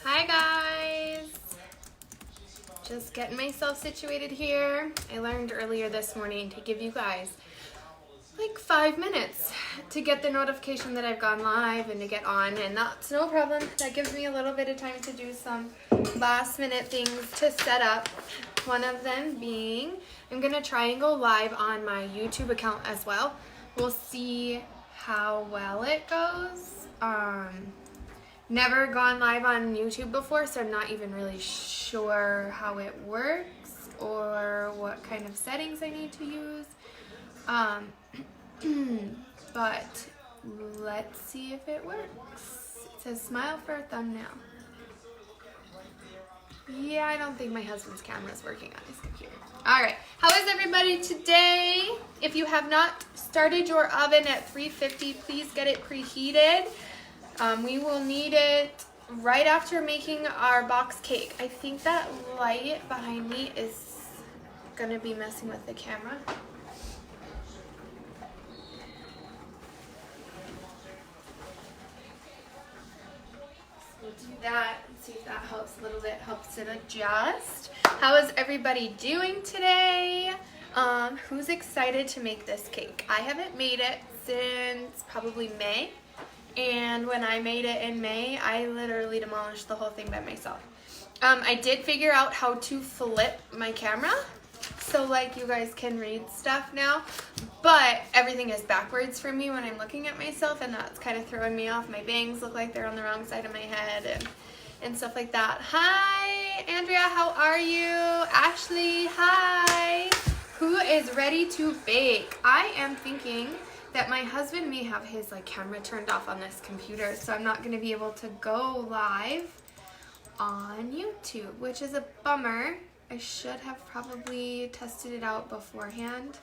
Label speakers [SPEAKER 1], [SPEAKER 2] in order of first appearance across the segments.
[SPEAKER 1] Hi guys! Just getting myself situated here. I learned earlier this morning to give you guys like 5 minutes to get the notification that I've gone live and to get on, and that's no problem. That gives me a little bit of time to do some last minute things to set up. One of them being I'm gonna try and go live on my YouTube account as well. We'll see how well it goes. Never gone live on YouTube before, so I'm not even really sure how it works or what kind of settings I need to use. But let's see if it works. It says smile for a thumbnail. Yeah, I don't think my husband's camera is working on his computer. All right, how is everybody today? If you have not started your oven at 350, please get it preheated. We will need it right after making our box cake. I think that light behind me is gonna be messing with the camera. We'll do that and see if that helps a little bit, helps it adjust. How is everybody doing today? Who's excited to make this cake? I haven't made it since probably May. And when I made it in May, I literally demolished the whole thing by myself. I did figure out how to flip my camera, so like you guys can read stuff now, but everything is backwards for me when I'm looking at myself, and that's kind of throwing me off. My bangs look like they're on the wrong side of my head and stuff like that. Hi, Andrea, how are you? Ashley, hi. Who is ready to bake? I am thinking that my husband may have his camera turned off on this computer, so I'm not going to be able to go live on YouTube, which is a bummer. I should have probably tested it out beforehand,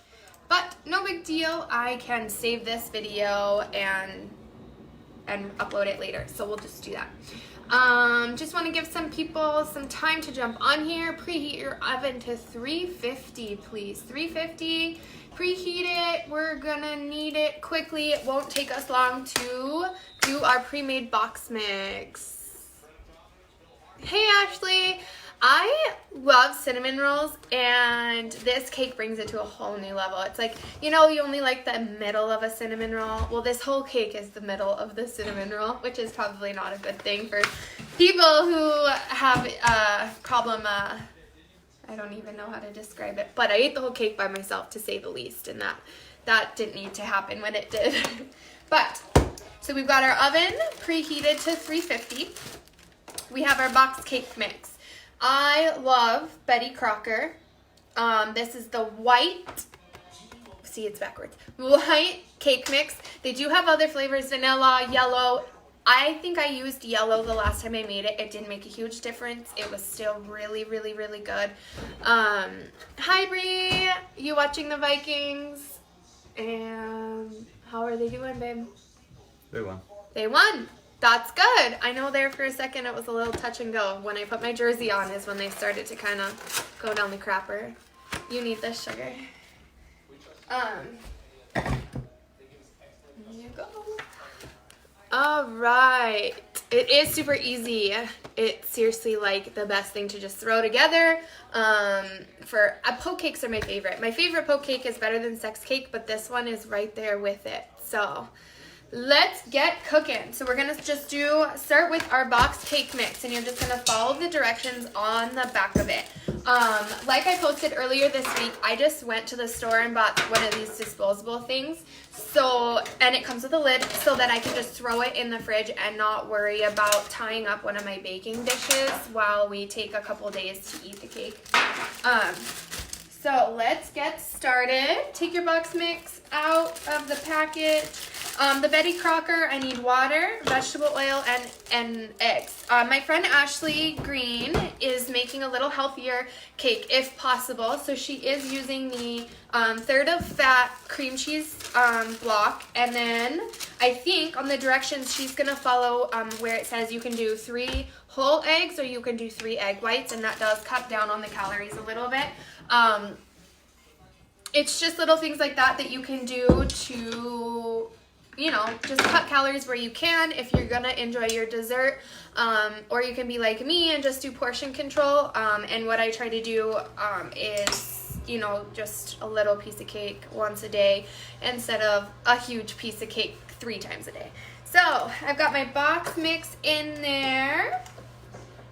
[SPEAKER 1] but no big deal. I can save this video and upload it later, so we'll just do that. Just want to give some people some time to jump on here. Preheat your oven to 350, please. 350. Preheat it. We're gonna need it quickly. It won't take us long to do our pre-made box mix. Hey Ashley, I love cinnamon rolls, and this cake brings it to a whole new level. It's like, you only like the middle of a cinnamon roll. Well, this whole cake is the middle of the cinnamon roll, which is probably not a good thing for people who have a problem. I don't even know how to describe it, but I ate the whole cake by myself, to say the least, and that didn't need to happen when it did. But, so we've got our oven preheated to 350. We have our box cake mix. I love Betty Crocker. This is the white, see, it's backwards, white cake mix. They do have other flavors, vanilla, yellow. I think I used yellow the last time I made it. It didn't make a huge difference. It was still really, really, really good. Hi, Bree. You watching the Vikings? And how are they doing, babe?
[SPEAKER 2] They won.
[SPEAKER 1] They won. That's good. I know there for a second it was a little touch and go. When I put my jersey on is when they started to kind of go down the crapper. You need this, sugar. Here you go. All right, it is super easy. It's seriously like the best thing to just throw together. Poke cakes are my favorite. My favorite poke cake is better than sex cake, but this one is right there with it. So let's get cooking. So we're gonna just start with our box cake mix, and you're just gonna follow the directions on the back of it. Like I posted earlier this week, I just went to the store and bought one of these disposable things. And it comes with a lid so that I can just throw it in the fridge and not worry about tying up one of my baking dishes while we take a couple days to eat the cake. So let's get started. Take your box mix out of the package. The Betty Crocker, I need water, vegetable oil, and eggs. My friend Ashley Green is making a little healthier cake if possible. So she is using the third of fat cream cheese block. And then I think on the directions she's going to follow where it says you can do 3 whole eggs or you can do 3 egg whites. And that does cut down on the calories a little bit. It's just little things like that you can do to you know, just cut calories where you can if you're gonna enjoy your dessert, or you can be like me and just do portion control. And what I try to do is, you know, just a little piece of cake once a day instead of a huge piece of cake 3 times a day. So I've got my box mix in there.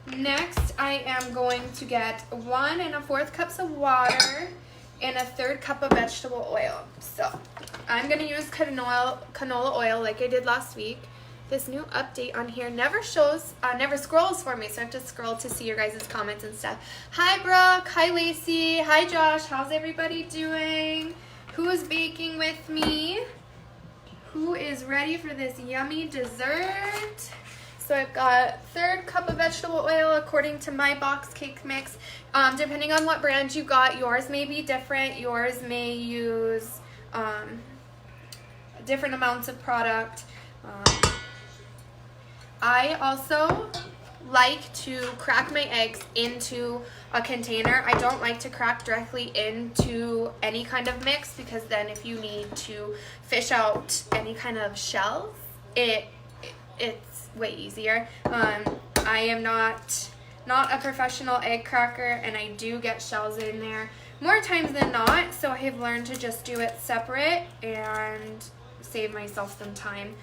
[SPEAKER 1] Next, I am going to get 1 1/4 cups of water and 1/3 cup of vegetable oil. So I'm going to use canola oil like I did last week. This new update on here never scrolls for me, so I have to scroll to see your guys' comments and stuff. Hi, Brooke. Hi, Lacey. Hi, Josh. How's everybody doing? Who is baking with me? Who is ready for this yummy dessert? So I've got 1/3 cup of vegetable oil according to my box cake mix. Depending on what brand you got, yours may be different. Yours may use different amounts of product. I also like to crack my eggs into a container. I don't like to crack directly into any kind of mix, because then if you need to fish out any kind of shells, it's way easier. I am not a professional egg cracker, and I do get shells in there more times than not, so I have learned to just do it separate and save myself some time.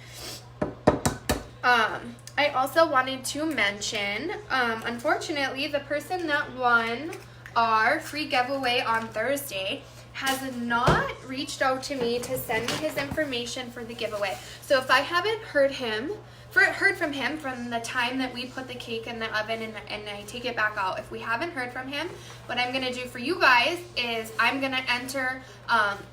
[SPEAKER 1] I also wanted to mention, unfortunately, the person that won our free giveaway on Thursday has not reached out to me to send me his information for the giveaway. So if I haven't heard from him from the time that we put the cake in the oven and I take it back out, if we haven't heard from him, what I'm going to do for you guys is I'm going to enter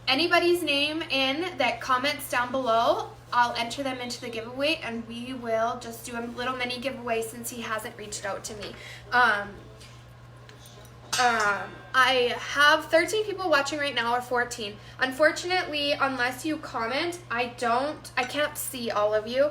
[SPEAKER 1] anybody's name in that comments down below. I'll enter them into the giveaway, and we will just do a little mini giveaway since he hasn't reached out to me. I have 13 people watching right now, or 14. Unfortunately, unless you comment, I can't see all of you.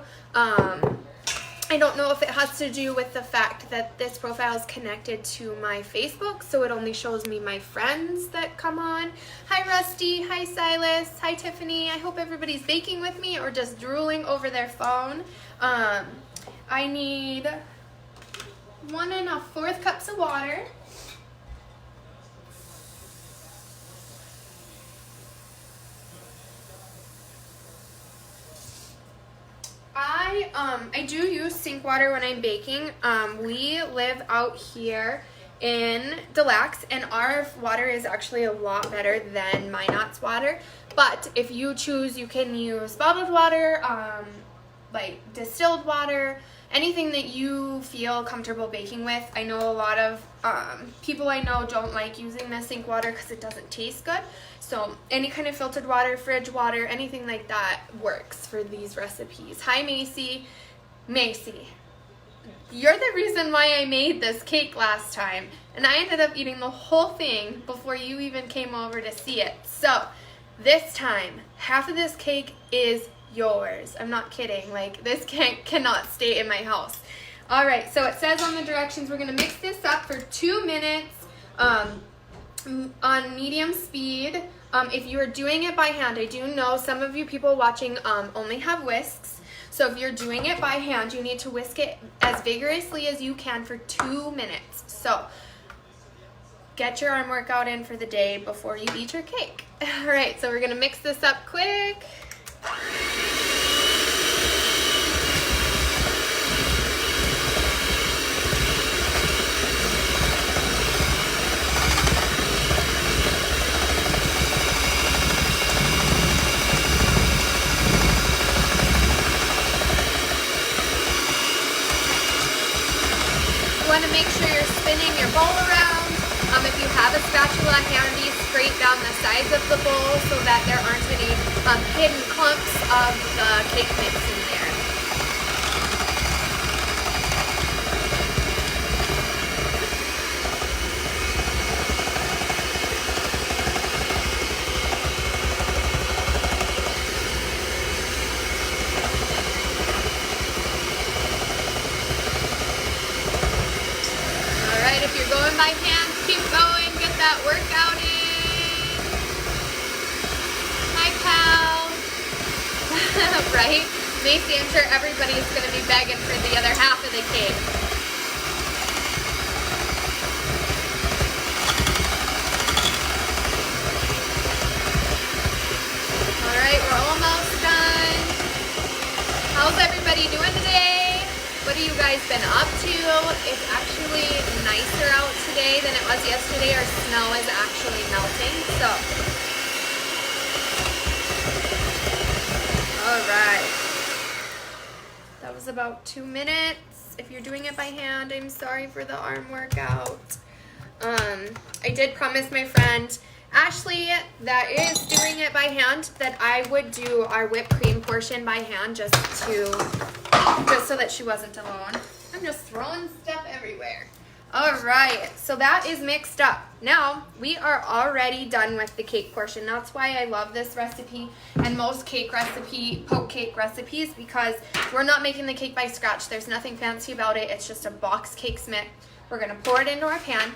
[SPEAKER 1] I don't know if it has to do with the fact that this profile is connected to my Facebook, so it only shows me my friends that come on. Hi, Rusty. Hi, Silas. Hi, Tiffany. I hope everybody's baking with me or just drooling over their phone. I need 1 1/4 cups of water. I do use sink water when I'm baking. We live out here in Deluxe, and our water is actually a lot better than Minot's water. But if you choose, you can use bottled water, like distilled water, anything that you feel comfortable baking with. I know a lot of people I know don't like using the sink water because it doesn't taste good. So any kind of filtered water, fridge water, anything like that works for these recipes. Hi, Macy. Macy, you're the reason why I made this cake last time, and I ended up eating the whole thing before you even came over to see it. So this time, half of this cake is yours. I'm not kidding. Like, this cake cannot stay in my house. All right, so it says on the directions we're going to mix this up for 2 minutes on medium speed. If you are doing it by hand, I do know some of you people watching only have whisks. So if you're doing it by hand, you need to whisk it as vigorously as you can for 2 minutes. So get your arm workout in for the day before you eat your cake. All right, so we're going to mix this up quick. You want to make sure you're spinning your bowl around. If you have a spatula handy, scrape down the sides of the bowl so that there aren't any hidden clumps of the cake mix in there. Alright, if you're going by hand, keep going, get that workout in. Hi, pal. right? Macy, I'm sure everybody's going to be begging for the other half of the cake. All right, we're almost done. How's everybody doing today? What have you guys been up to? It's actually nicer out today than it was yesterday. Our snow is actually melting, so. All right. That was about 2 minutes. If you're doing it by hand, I'm sorry for the arm workout. I did promise my friend Ashley that is doing it by hand that I would do our whipped cream portion by hand just so that she wasn't alone. I'm just throwing stuff everywhere. All right, so that is mixed up. Now we are already done with the cake portion. That's why I love this recipe and most poke cake recipes, because we're not making the cake by scratch. There's nothing fancy about it. It's just a box cake mix. We're gonna pour it into our pan.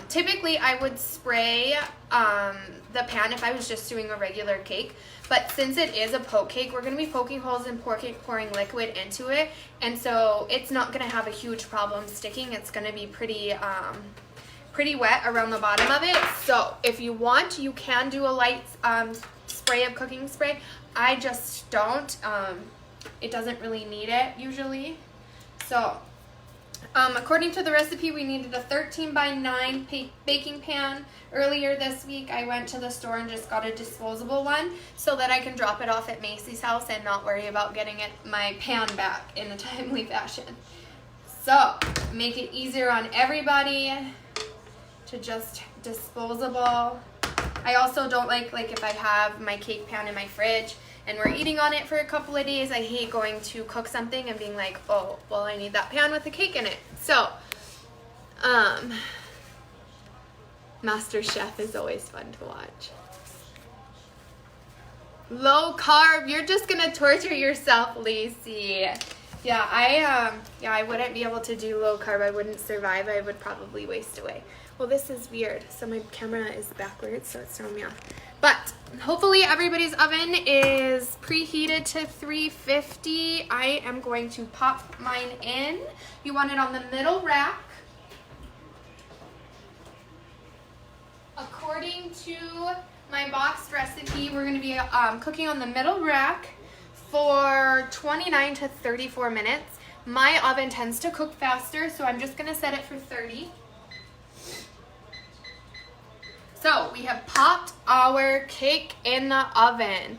[SPEAKER 1] Typically I would spray the pan if I was just doing a regular cake, but since it is a poke cake, we're going to be poking holes and pouring liquid into it, and so it's not going to have a huge problem sticking. It's going to be pretty wet around the bottom of it. So if you want, you can do a light spray of cooking spray. I just don't. It doesn't really need it usually. So according to the recipe, we needed a 13 by 9 baking pan. Earlier this week, I went to the store and just got a disposable one so that I can drop it off at Macy's house and not worry about getting my pan back in a timely fashion. So, make it easier on everybody to just disposable. I also don't like if I have my cake pan in my fridge and we're eating on it for a couple of days, I hate going to cook something and being like, oh, well, I need that pan with the cake in it. So, Master Chef is always fun to watch. Low carb, you're just gonna torture yourself, Lacey. Yeah, I wouldn't be able to do low carb. I wouldn't survive. I would probably waste away. Well, this is weird. So my camera is backwards, so it's throwing me off. But hopefully everybody's oven is preheated to 350. I am going to pop mine in. You want it on the middle rack. According to my boxed recipe, we're going to be cooking on the middle rack for 29 to 34 minutes. My oven tends to cook faster, so I'm just going to set it for 30. So we have popped our cake in the oven.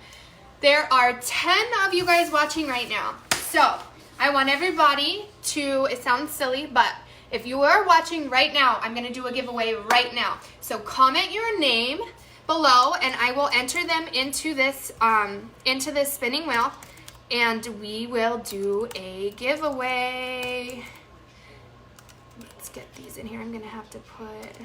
[SPEAKER 1] There are 10 of you guys watching right now. So I want everybody to, it sounds silly, but if you are watching right now, I'm going to do a giveaway right now. So comment your name below and I will enter them into this spinning wheel and we will do a giveaway. Let's get these in here. I'm going to have to put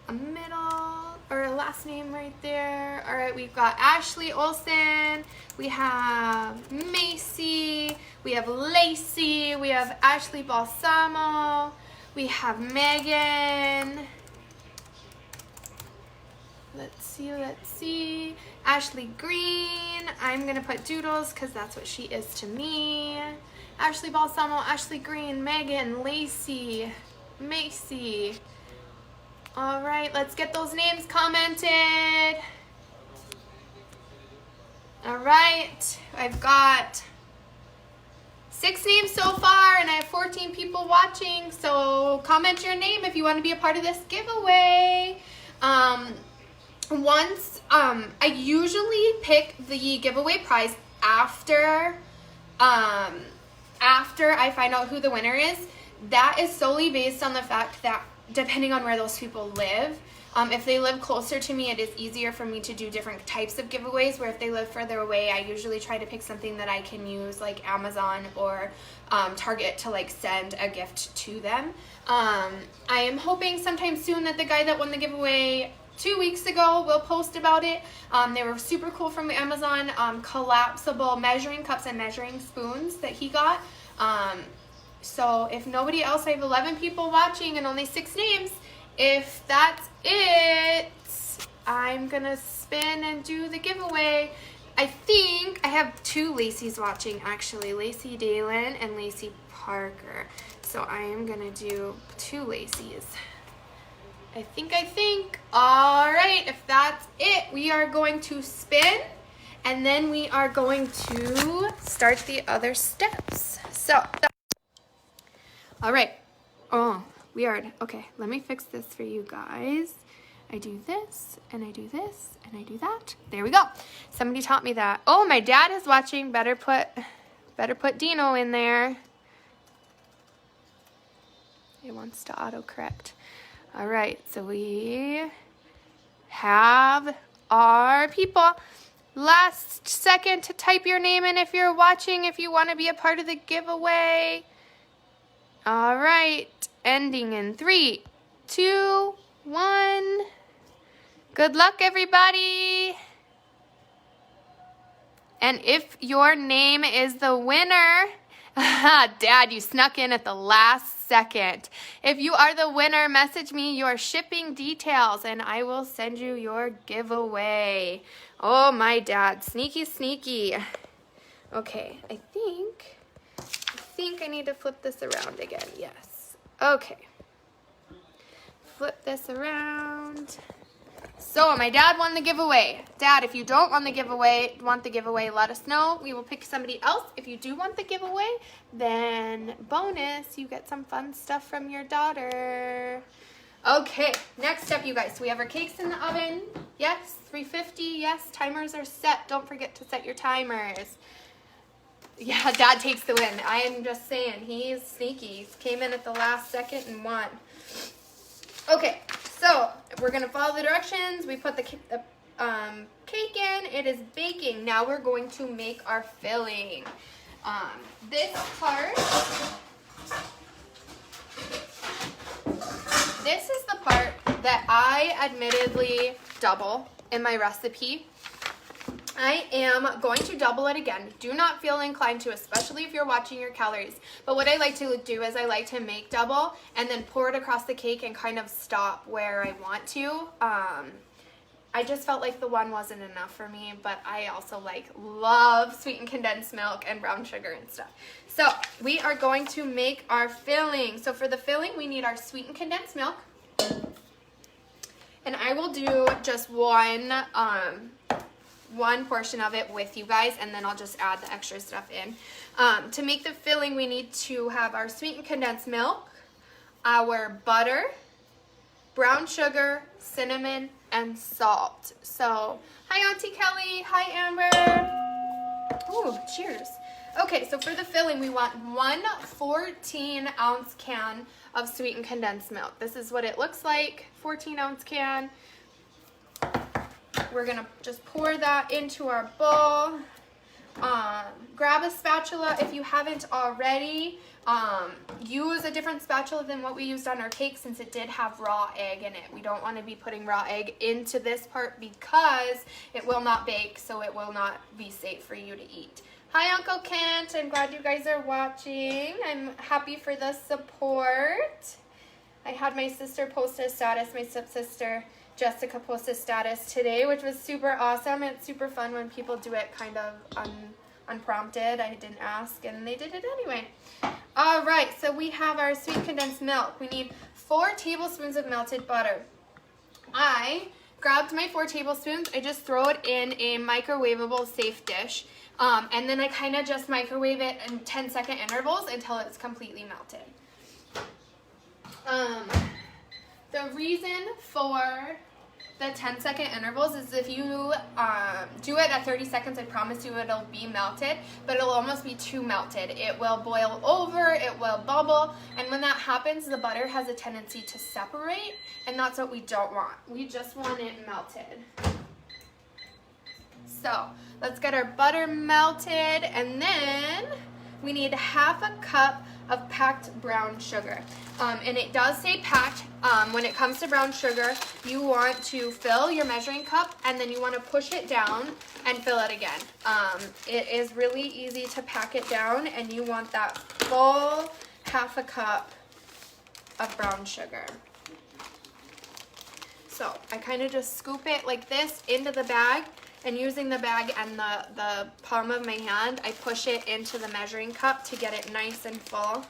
[SPEAKER 1] a middle or a last name right there. All right, we've got Ashley Olsen, we have Macy, we have Lacey, we have Ashley Balsamo, we have Megan. Let's see. Ashley Green. I'm gonna put Doodles because that's what she is to me. Ashley Balsamo, Ashley Green, Megan, Lacey, Macy. All right, let's get those names commented. All right, I've got 6 names so far and I have 14 people watching, so comment your name if you want to be a part of this giveaway. I usually pick the giveaway prize after I find out who the winner is. That is solely based on the fact that depending on where those people live, if they live closer to me, it is easier for me to do different types of giveaways, where if they live further away, I usually try to pick something that I can use like Amazon or Target to like send a gift to them. I am hoping sometime soon that the guy that won the giveaway 2 weeks ago will post about it. They were super cool from Amazon, collapsible measuring cups and measuring spoons that he got. So if nobody else, I have 11 people watching and only 6 names. If that's it, I'm gonna spin and do the giveaway. I think I have two Lacey's watching, actually. Lacey Dalen and Lacey Parker. So I am going to do two Lacey's. I think. All right, if that's it, we are going to spin. And then we are going to start the other steps. So, all right. Oh, weird. Okay, let me fix this for you guys. I do this, and I do this, and I do that. There we go. Somebody taught me that. Oh, my dad is watching. Better put Dino in there. It wants to autocorrect. All right, so we have our people. Last second to type your name in if you're watching, if you want to be a part of the giveaway. All right, ending in 3, 2, 1. Good luck, everybody. And if your name is the winner, Dad, you snuck in at the last second. If you are the winner, message me your shipping details and I will send you your giveaway. Oh, my dad, sneaky, sneaky. Okay, I think I need to flip this around again. Yes. Okay. Flip this around. So my dad won the giveaway. Dad, if you don't want the giveaway, let us know. We will pick somebody else. If you do want the giveaway, then bonus, you get some fun stuff from your daughter. Okay, next step, you guys. So we have our cakes in the oven. Yes, 350. Yes, timers are set. Don't forget to set your timers. Yeah, Dad takes the win. I am just saying, he's sneaky. He came in at the last second and won. Okay, so we're going to follow the directions. We put the cake in. It is baking. Now we're going to make our filling. This is the part that I admittedly double in my recipe. I am going to double it again. Do not feel inclined to, especially if you're watching your calories. But what I like to do is I like to make double and then pour it across the cake and kind of stop where I want to. I just felt like the one wasn't enough for me, but I also love sweetened condensed milk and brown sugar and stuff. So we are going to make our filling. So for the filling, we need our sweetened condensed milk. And I will do just one portion of it with you guys, and then I'll just add the extra stuff in. To make the filling, we need to have our sweetened condensed milk, our butter, brown sugar, cinnamon, and salt. So, hi Auntie Kelly, hi Amber. Ooh, cheers. Okay, so for the filling, we want one 14-ounce can of sweetened condensed milk. This is what it looks like, 14-ounce can. We're gonna just pour that into our bowl. Grab a spatula if you haven't already. Use a different spatula than what we used on our cake since it did have raw egg in it. We don't want to be putting raw egg into this part because it will not bake, so it will not be safe for you to eat. Hi Uncle Kent, I'm glad you guys are watching. I'm happy for the support. I had my sister post a status, my stepsister Jessica posted status today, which was super awesome. It's super fun when people do it kind of unprompted. I didn't ask, and they did it anyway. All right, so we have our sweet condensed milk. We need 4 tablespoons of melted butter. I grabbed my 4 tablespoons. I just throw it in a microwavable safe dish, and then I kind of just microwave it in 10-second intervals until it's completely melted. The reason for the 10-second intervals is if you do it at 30 seconds, I promise you it'll be melted, but it'll almost be too melted. It will boil over, it will bubble, and when that happens, the butter has a tendency to separate, and that's what we don't want. We just want it melted. So let's get our butter melted, and then we need ½ a cup of packed brown sugar. And it does say packed. When it comes to brown sugar, you want to fill your measuring cup and then you want to push it down and fill it again. It is really easy to pack it down, and you want that full ½ a cup of brown sugar. So I kind of just scoop it like this into the bag, And using the bag and the palm of my hand, I push it into the measuring cup to get it nice and full.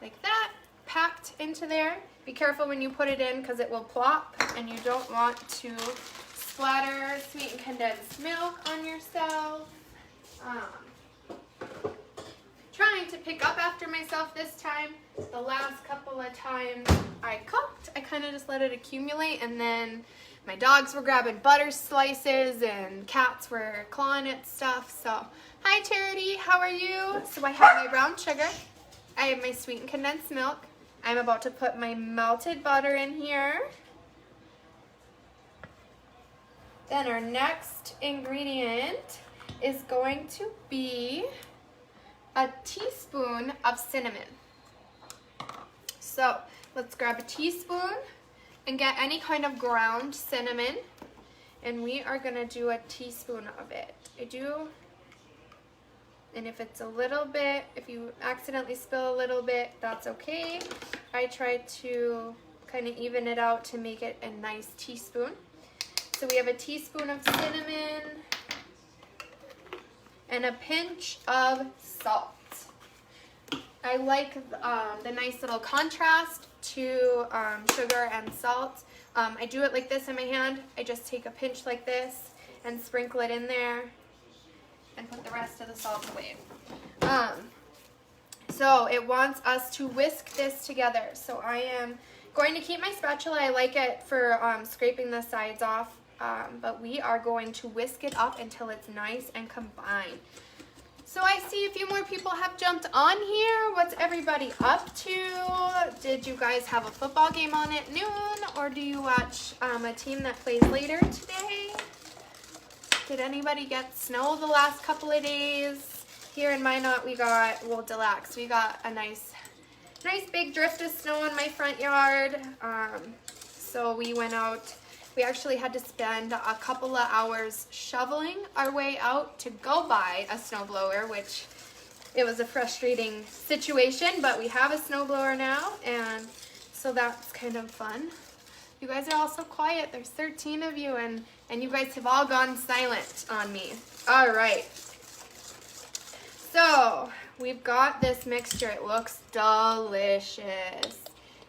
[SPEAKER 1] Like that, packed into there. Be careful when you put it in because it will plop, and you don't want to splatter sweetened condensed milk on yourself. Trying to pick up after myself this time. The last couple of times I cooked, I kind of just let it accumulate, and then my dogs were grabbing butter slices and cats were clawing at stuff. So, hi Charity, how are you? So I have my brown sugar. I have my sweetened condensed milk. I'm about to put my melted butter in here. Then our next ingredient is going to be a teaspoon of cinnamon. So let's grab a teaspoon and get any kind of ground cinnamon, and we are gonna do a teaspoon of it. And if it's a little bit, if you accidentally spill a little bit, that's okay. I try to kind of even it out to make it a nice teaspoon. So we have a teaspoon of cinnamon and a pinch of salt. I like the nice little contrast to sugar and salt. I do it like this in my hand. I just take a pinch like this and sprinkle it in there and put the rest of the salt away. So it wants us to whisk this together. So I am going to keep my spatula. I like it for scraping the sides off, but we are going to whisk it up until it's nice and combined. So I see a few more people have jumped on here. What's everybody up to? Did you guys have a football game on at noon, or do you watch a team that plays later today? Did anybody get snow the last couple of days? Here in Minot, we got, well, Delax, we got a nice big drift of snow in my front yard. So we went out. We actually had to spend a couple of hours shoveling our way out to go buy a snowblower, which it was a frustrating situation, but we have a snowblower now, and so that's kind of fun. You guys are all so quiet. There's 13 of you, and you guys have all gone silent on me. All right. So we've got this mixture. It looks delicious.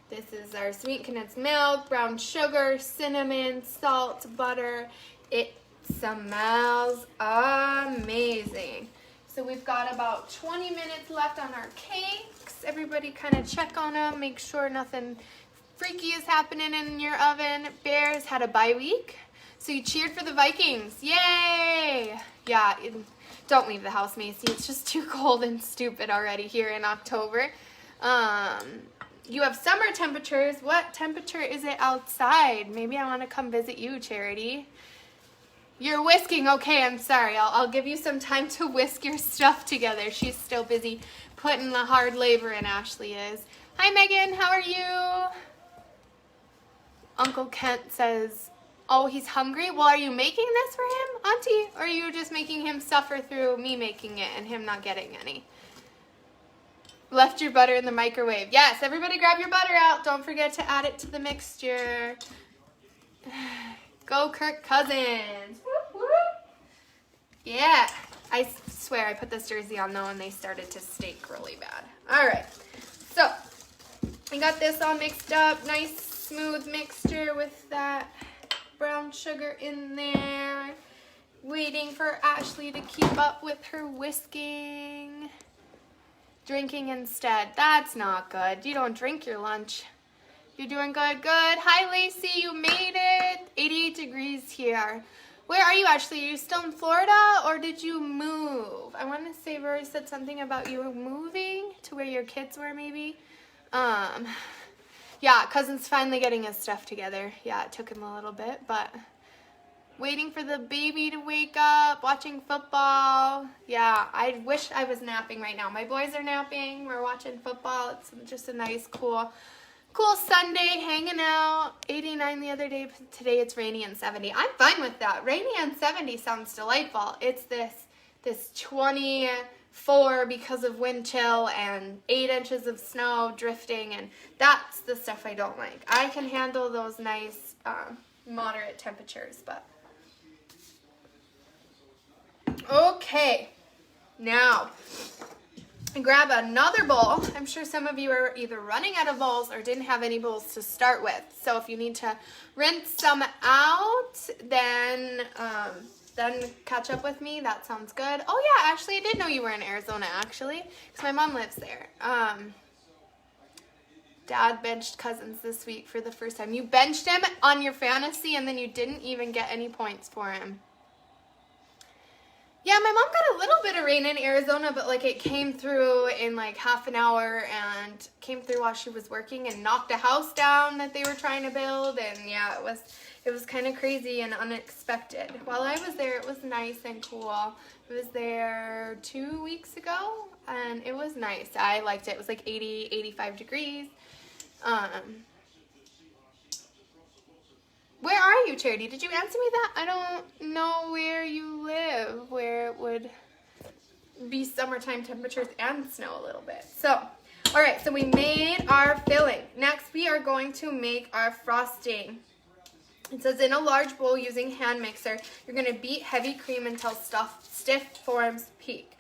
[SPEAKER 1] This is our sweet condensed milk, brown sugar, cinnamon, salt, butter. It smells amazing. So we've got about 20 minutes left on our cakes. Everybody kind of check on them, make sure nothing freaky is happening in your oven. Bears had a bye week, so you cheered for the Vikings. Yay! Yeah, don't leave the house, Macy. It's just too cold and stupid already here in October. You have summer temperatures. What temperature is it outside? Maybe I want to come visit you, Charity. You're whisking. Okay, I'm sorry. I'll give you some time to whisk your stuff together. She's still busy putting the hard labor in, Ashley is. Hi, Megan. How are you? Uncle Kent says, oh, he's hungry? Well, are you making this for him, Auntie? Or are you just making him suffer through me making it and him not getting any? Left your butter in the microwave. Yes, everybody grab your butter out. Don't forget to add it to the mixture. Go Kirk Cousins. Whoop, whoop. Yeah. I swear I put this jersey on though and they started to stink really bad. All right. So I got this all mixed up. Nice smooth mixture with that brown sugar in there. Waiting for Ashley to keep up with her whisking. Drinking instead. That's not good. You don't drink your lunch. You're doing good. Good. Hi, Lacey. You made it. 88 degrees here. Where are you, Ashley? Are you still in Florida or did you move? I want to say Rory said something about you moving to where your kids were maybe. Yeah, cousin's finally getting his stuff together. Yeah, it took him a little bit, but waiting for the baby to wake up, watching football. Yeah, I wish I was napping right now. My boys are napping. We're watching football. It's just a nice, cool Sunday, hanging out. 89 the other day. Today it's rainy and 70. I'm fine with that. Rainy and 70 sounds delightful. It's this 24 because of wind chill and 8 inches of snow drifting, and that's the stuff I don't like. I can handle those nice moderate temperatures, but. Okay, now grab another bowl. I'm sure some of you are either running out of bowls or didn't have any bowls to start with. So if you need to rinse some out, then catch up with me. That sounds good. Oh yeah, actually I did know you were in Arizona actually, because my mom lives there. Dad benched Cousins this week for the first time. You benched him on your fantasy and then you didn't even get any points for him. Yeah, my mom got a little bit of rain in Arizona, but like it came through in like half an hour and came through while she was working and knocked a house down that they were trying to build. And yeah, it was kind of crazy and unexpected. While I was there, it was nice and cool. I was there 2 weeks ago and it was nice. I liked it. It was like 80, 85 degrees. Where are you, Charity? Did you answer me that? I don't know where you live, where it would be summertime temperatures and snow a little bit. So, all right, so we made our filling. Next, we are going to make our frosting. It says in a large bowl using hand mixer, you're going to beat heavy cream until stiff forms peak.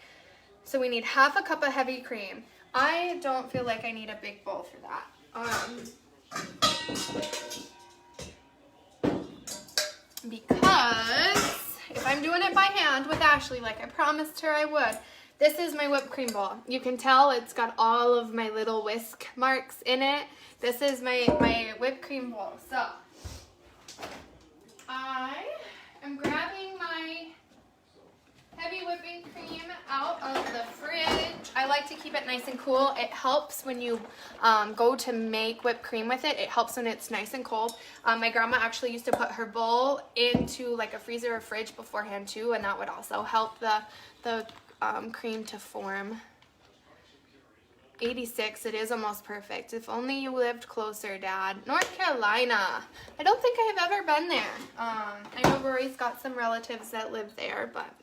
[SPEAKER 1] So we need half a cup of heavy cream. I don't feel like I need a big bowl for that. Because if I'm doing it by hand with Ashley, like I promised her I would, this is my whipped cream bowl. You can tell it's got all of my little whisk marks in it. This is my whipped cream bowl. So I am grabbing my heavy whipping cream out of the fridge. I like to keep it nice and cool. It helps when you go to make whipped cream with it. It helps when it's nice and cold. My grandma actually used to put her bowl into like a freezer or fridge beforehand too, and that would also help the cream to form. 86, it is almost perfect. If only you lived closer, Dad. North Carolina. I don't think I have ever been there. I know Rory's got some relatives that live there, but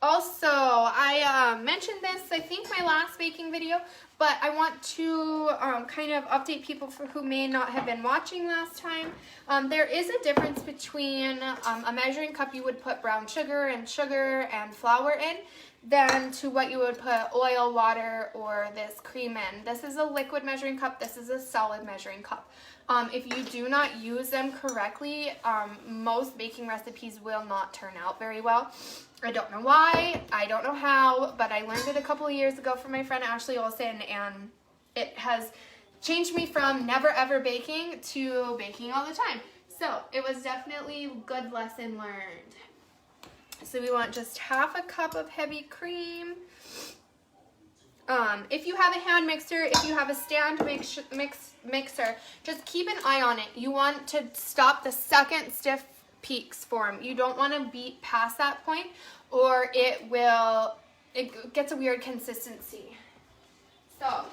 [SPEAKER 1] also, I mentioned this, I think, my last baking video, but I want to kind of update people who may not have been watching last time. There is a difference between a measuring cup you would put brown sugar and flour in than to what you would put oil, water, or this cream in. This is a liquid measuring cup. This is a solid measuring cup. If you do not use them correctly, most baking recipes will not turn out very well. I don't know why, I don't know how, but I learned it a couple of years ago from my friend Ashley Olsen, and it has changed me from never ever baking to baking all the time. So it was definitely a good lesson learned. So we want just half a cup of heavy cream. If you have a hand mixer, if you have a stand mixer, just keep an eye on it. You want to stop the second stiff peaks form. You don't want to beat past that point, or it gets a weird consistency. So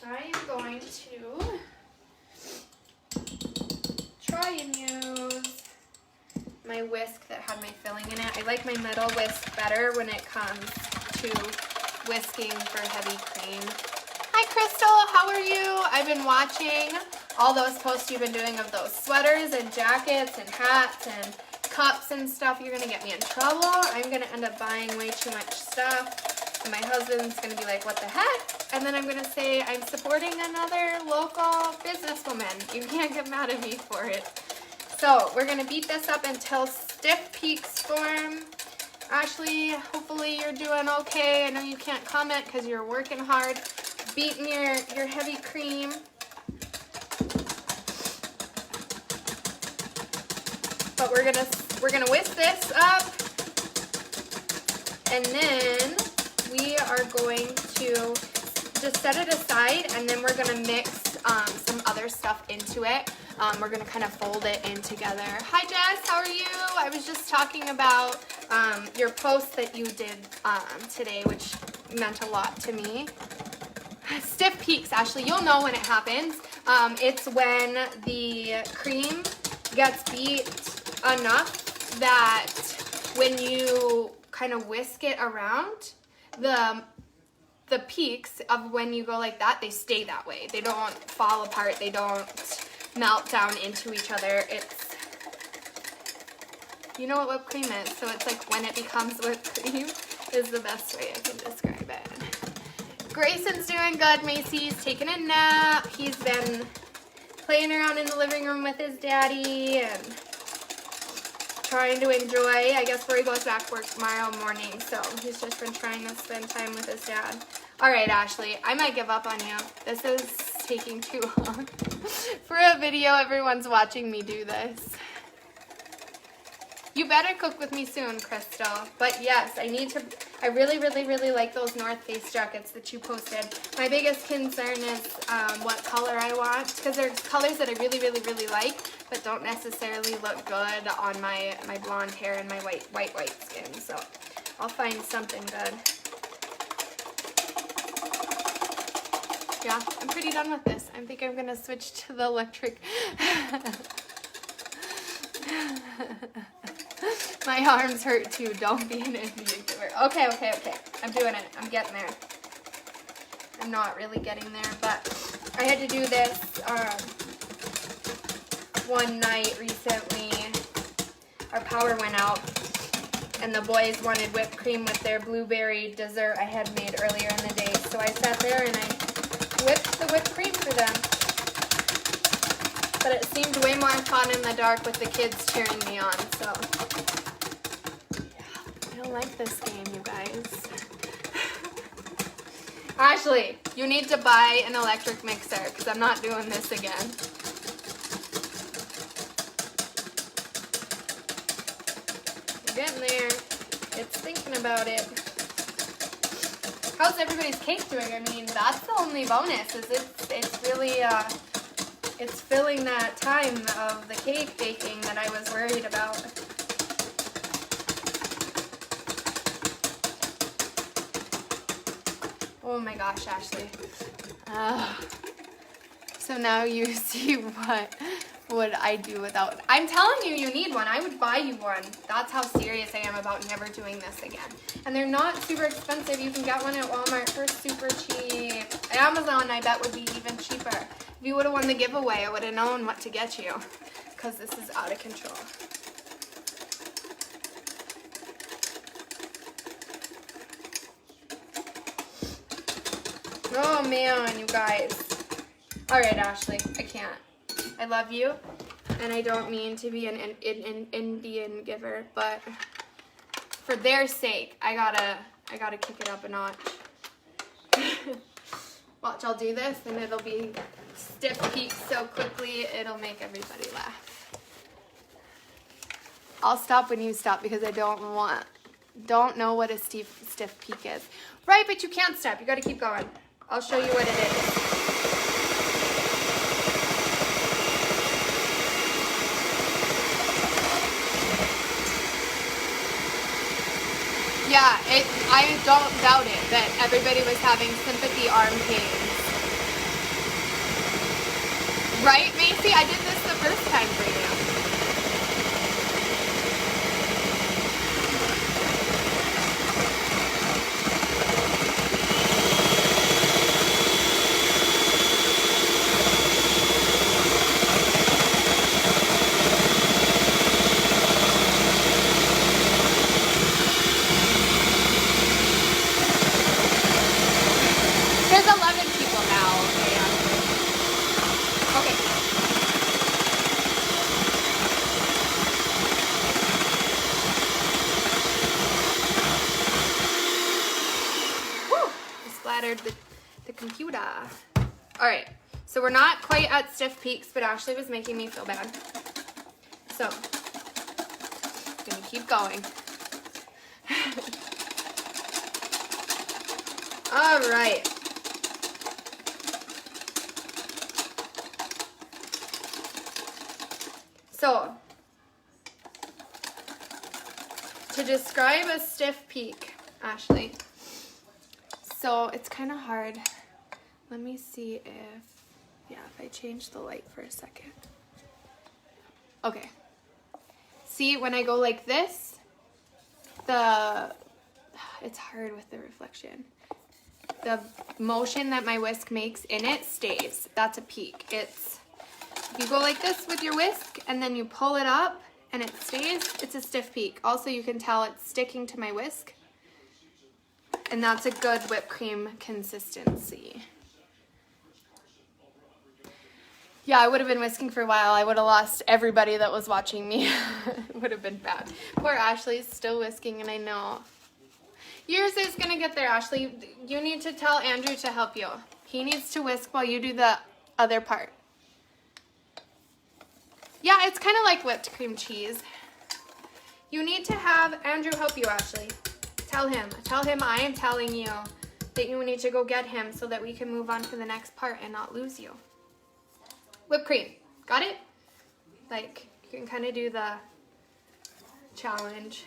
[SPEAKER 1] I am going to try and use my whisk that had my filling in it. I like my metal whisk better when it comes to whisking for heavy cream. Hi Crystal, how are you? I've been watching all those posts you've been doing of those sweaters and jackets and hats and cups and stuff. You're gonna get me in trouble. I'm gonna end up buying way too much stuff, and my husband's gonna be like, what the heck? And then I'm gonna say I'm supporting another local businesswoman. You can't get mad at me for it. So we're gonna beat this up until stiff peaks form. Ashley, hopefully you're doing okay. I know you can't comment because you're working hard beating your heavy cream. But we're gonna whisk this up, and then we are going to just set it aside, and then we're gonna mix some other stuff into it. We're gonna kind of fold it in together. Hi Jess, how are you? I was just talking about your post that you did today, which meant a lot to me. Stiff peaks, Ashley, you'll know when it happens. It's when the cream gets beat enough that when you kind of whisk it around, the peaks of when you go like that, they stay that way. They don't fall apart. They don't melt down into each other. It's, you know what whipped cream is, so it's like when it becomes whipped cream is the best way I can describe it. Grayson's doing good. Macy's taking a nap. He's been playing around in the living room with his daddy and trying to enjoy, I guess, before he goes back to work tomorrow morning. So he's just been trying to spend time with his dad. All right, Ashley, I might give up on you. This is taking too long for a video. Everyone's watching me do this. You better cook with me soon, Crystal. But yes, I really, really, really like those North Face jackets that you posted. My biggest concern is what color I want, because there's colors that I really, really, really like, but don't necessarily look good on my blonde hair and my white skin. So I'll find something good. Yeah, I'm pretty done with this. I think I'm gonna switch to the electric. My arms hurt too. Don't be an Indian giver. Okay. I'm doing it. I'm getting there. I'm not really getting there, but I had to do this one night recently. Our power went out, and the boys wanted whipped cream with their blueberry dessert I had made earlier in the day. So I sat there and I whipped the whipped cream for them. But it seemed way more fun in the dark with the kids cheering me on, so yeah, I don't like this game, you guys. Ashley, you need to buy an electric mixer, because I'm not doing this again. We're getting there. It's thinking about it. How's everybody's cake doing? I mean, that's the only bonus, is it's really, it's filling that time of the cake baking that I was worried about. Oh my gosh, Ashley. So now you see what would I do without. I'm telling you, you need one. I would buy you one. That's how serious I am about never doing this again. And they're not super expensive. You can get one at Walmart for super cheap. Amazon, I bet, would be even cheaper. If you would have won the giveaway, I would have known what to get you, because this is out of control. Oh man, you guys. All right, Ashley, I can't. I love you, and I don't mean to be an Indian giver, but for their sake, I gotta kick it up a notch. Watch, I'll do this, and it'll be stiff peaks so quickly, it'll make everybody laugh. I'll stop when you stop, because I don't know what a stiff peak is. Right, but you can't stop. You gotta keep going. I'll show you what it is. Yeah, I don't doubt it that everybody was having sympathy arm pains. Right, Macy? I did this the first time for you. The computer. All right, so we're not quite at stiff peaks, but Ashley was making me feel bad. So, I'm gonna keep going. All right. So, to describe a stiff peak, Ashley, so it's kind of hard. Let me see if I change the light for a second. Okay. See, when I go like this, it's hard with the reflection. The motion that my whisk makes in it stays. That's a peak. If you go like this with your whisk and then you pull it up and it stays, it's a stiff peak. Also, you can tell it's sticking to my whisk. And that's a good whipped cream consistency. Yeah, I would have been whisking for a while. I would have lost everybody that was watching me. It would have been bad. Poor Ashley's still whisking, and I know. Yours is going to get there, Ashley. You need to tell Andrew to help you. He needs to whisk while you do the other part. Yeah, it's kind of like whipped cream cheese. You need to have Andrew help you, Ashley. Tell him I am telling you that you need to go get him so that we can move on to the next part and not lose you. Whipped cream. Got it? Like, you can kind of do the challenge.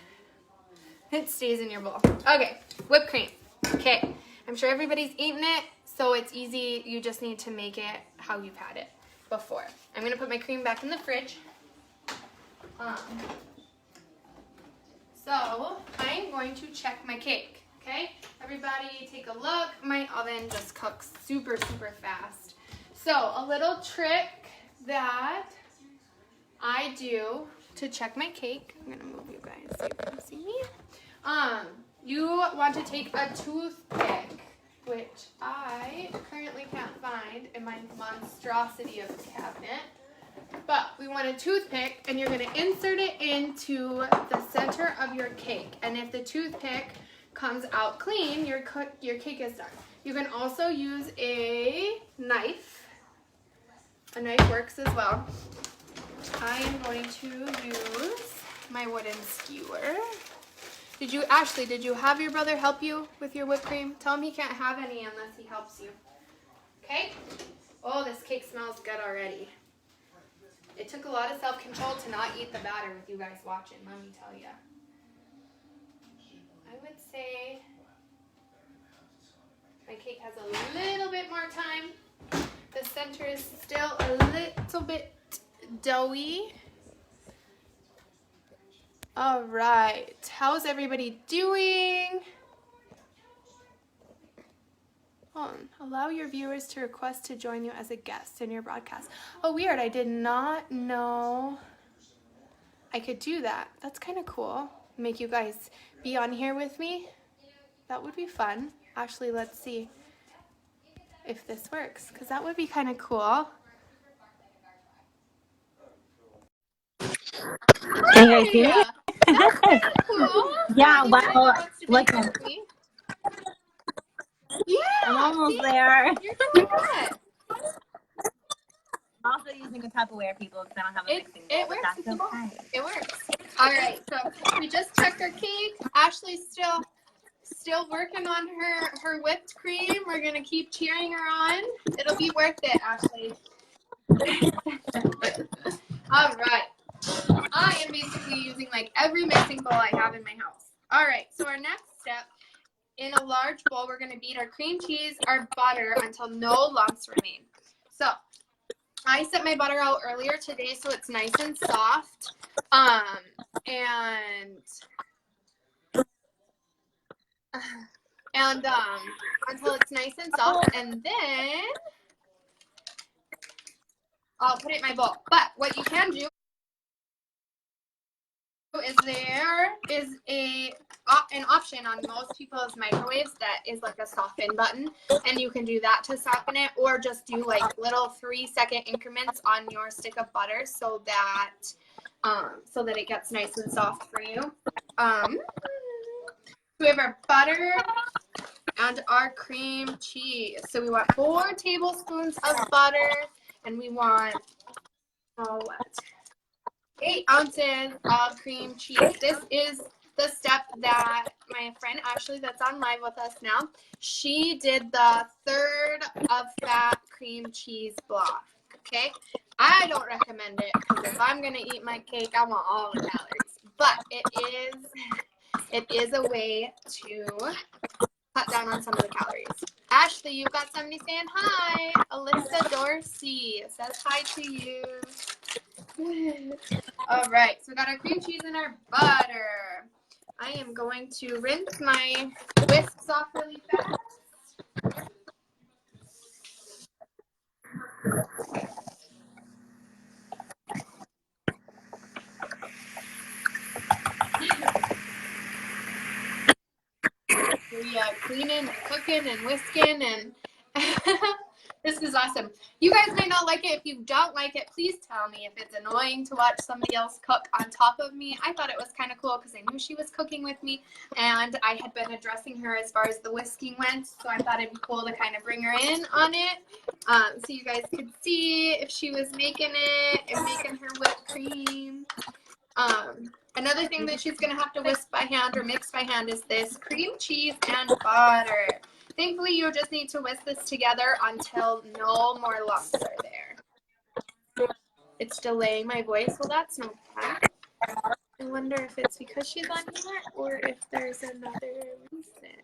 [SPEAKER 1] It stays in your bowl. Okay, whipped cream. Okay, I'm sure everybody's eaten it, so it's easy. You just need to make it how you've had it before. I'm going to put my cream back in the fridge. So, I'm going to check my cake. Okay, everybody take a look. My oven just cooks super, super fast. So, a little trick that I do to check my cake. I'm going to move you guys so you can see me. You want to take a toothpick, which I currently can't find in my monstrosity of a cabinet. But we want a toothpick, and you're going to insert it into the center of your cake. And if the toothpick comes out clean, your cake is done. You can also use a knife. A knife works as well. I am going to use my wooden skewer. Ashley, did you have your brother help you with your whipped cream? Tell him he can't have any unless he helps you. Okay? Oh, this cake smells good already. It took a lot of self-control to not eat the batter with you guys watching, let me tell you. I would say my cake has a little bit more time. The center is still a little bit doughy. All right, how's everybody doing? Allow your viewers to request to join you as a guest in your broadcast. Oh, weird, I did not know I could do that. That's kind of cool. Make you guys be on here with me. That would be fun. Actually, let's see if this works, because that would be kind of cool.
[SPEAKER 2] Can you guys see me?
[SPEAKER 1] That's kind of cool.
[SPEAKER 2] Yeah, wow, look at
[SPEAKER 1] me. Yeah,
[SPEAKER 2] I'm almost there.
[SPEAKER 1] You're doing good.
[SPEAKER 2] I'm also using a Tupperware, people, because I don't have a mixing bowl.
[SPEAKER 1] It works.
[SPEAKER 2] That's okay.
[SPEAKER 1] It works. All right, so we just checked our cake. Ashley's still working on her whipped cream. We're gonna keep cheering her on. It'll be worth it, Ashley. All right. I am basically using like every mixing bowl I have in my house. All right, so our next step, in a large bowl, we're going to beat our cream cheese, our butter, until no lumps remain. So I set my butter out earlier today so it's nice and soft. Until it's nice and soft, and then I'll put it in my bowl. But what you can do is there is an option on most people's microwaves that is like a soften button, and you can do that to soften it, or just do like little 3-second increments on your stick of butter so that it gets nice and soft for you. We have our butter and our cream cheese. So we want 4 tablespoons of butter, and we want 8 ounces of cream cheese. This is the step that my friend Ashley, that's on live with us now, she did the 1/3 of that cream cheese block. Okay, I don't recommend it, because if I'm gonna eat my cake, I want all the calories. But it is a way to cut down on some of the calories. Ashley, you've got somebody saying hi. Alyssa Dorsey says hi to you. All right, so we got our cream cheese and our butter. I am going to rinse my whisks off really fast. cleaning and cooking and whisking, and this is awesome. You guys might not like it. If you don't like it, please tell me. If it's annoying to watch somebody else cook on top of me, I thought it was kind of cool because I knew she was cooking with me, and I had been addressing her as far as the whisking went, so I thought it'd be cool to kind of bring her in on it, so you guys could see if she was making it and making her whipped cream. Another thing that she's going to have to whisk by hand or mix by hand is this cream cheese and butter. Thankfully, you just need to whisk this together until no more lumps are there. It's delaying my voice. Well, that's no fun. I wonder if it's because she's on here or if there's another reason.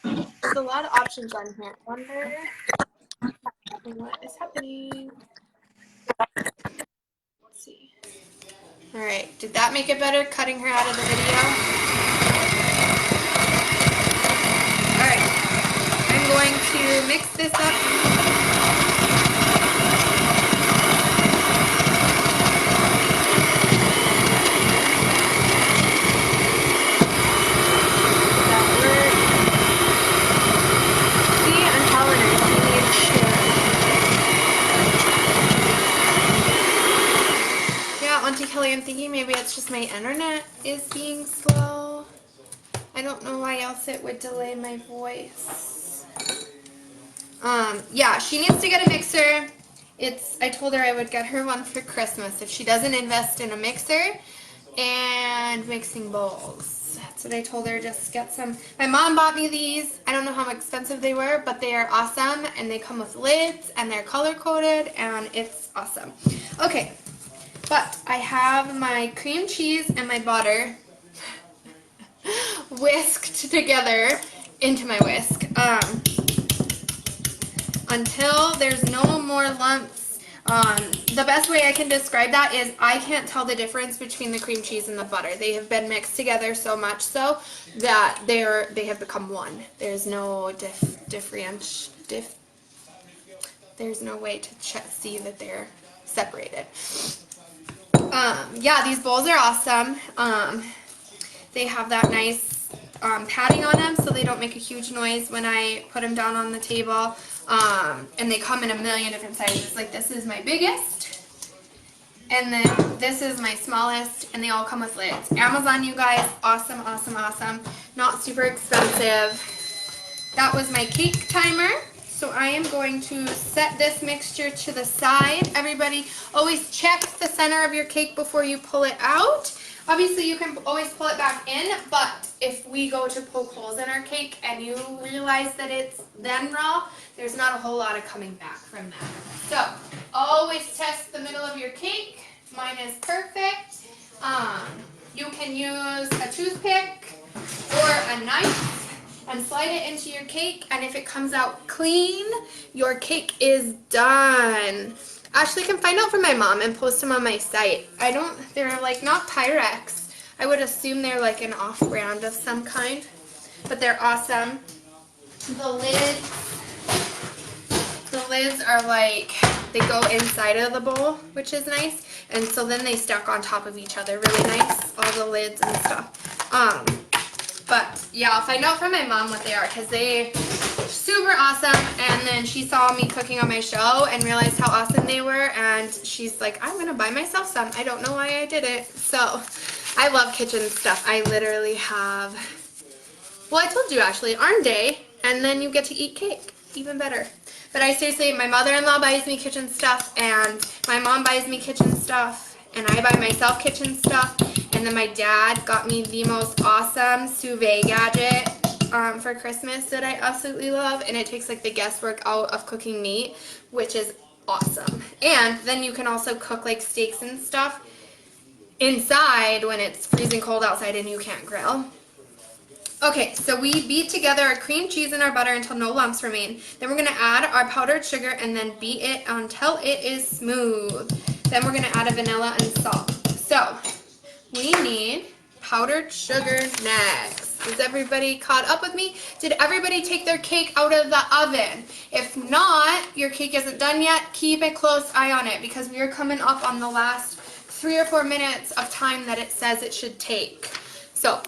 [SPEAKER 1] There's a lot of options on here. I wonder what is happening. Let's see. All right, did that make it better, cutting her out of the video? All right, I'm going to mix this up. Auntie Kelly, I'm thinking maybe it's just my internet is being slow. I don't know why else it would delay my voice. Yeah, she needs to get a mixer. I told her I would get her one for Christmas if she doesn't invest in a mixer and mixing bowls. That's what I told her, just get some. My mom bought me these. I don't know how expensive they were, but they are awesome, and they come with lids, and they're color-coded, and it's awesome. Okay. But I have my cream cheese and my butter whisked together into my whisk until there's no more lumps. The best way I can describe that is I can't tell the difference between the cream cheese and the butter. They have been mixed together so much so that they have become one. There's no there's no way to see that they're separated. Yeah, these bowls are awesome. They have that nice padding on them so they don't make a huge noise when I put them down on the table. And they come in a million different sizes. Like this is my biggest, and then this is my smallest, and they all come with lids. Amazon, you guys, awesome, awesome, awesome. Not super expensive. That was my cake timer. So I am going to set this mixture to the side. Everybody, always check the center of your cake before you pull it out. Obviously, you can always pull it back in, but if we go to poke holes in our cake and you realize that it's then raw, there's not a whole lot of coming back from that. So always test the middle of your cake. Mine is perfect. You can use a toothpick or a knife and slide it into your cake, and if it comes out clean, your cake is done. Ashley can find out from my mom and post them on my site. They're like not Pyrex. I would assume they're like an off-brand of some kind, but they're awesome. The lids are like, they go inside of the bowl, which is nice, and so then they stack on top of each other really nice, all the lids and stuff. But yeah, I'll find out from my mom what they are because they're super awesome. And then she saw me cooking on my show and realized how awesome they were. And she's like, I'm going to buy myself some. I don't know why I did it. So I love kitchen stuff. I literally have, well, I told you actually, Arm Day. And then you get to eat cake. Even better. But I seriously, my mother-in-law buys me kitchen stuff. And my mom buys me kitchen stuff. And I buy myself kitchen stuff. And then my dad got me the most awesome sous vide gadget for Christmas that I absolutely love. And it takes like the guesswork out of cooking meat, which is awesome. And then you can also cook like steaks and stuff inside when it's freezing cold outside and you can't grill. Okay, so we beat together our cream cheese and our butter until no lumps remain. Then we're going to add our powdered sugar and then beat it until it is smooth. Then we're going to add a vanilla and salt. So we need powdered sugar next. Is everybody caught up with me? Did everybody take their cake out of the oven? If not, your cake isn't done yet. Keep a close eye on it because we are coming up on the last 3 or 4 minutes of time that it says it should take. So,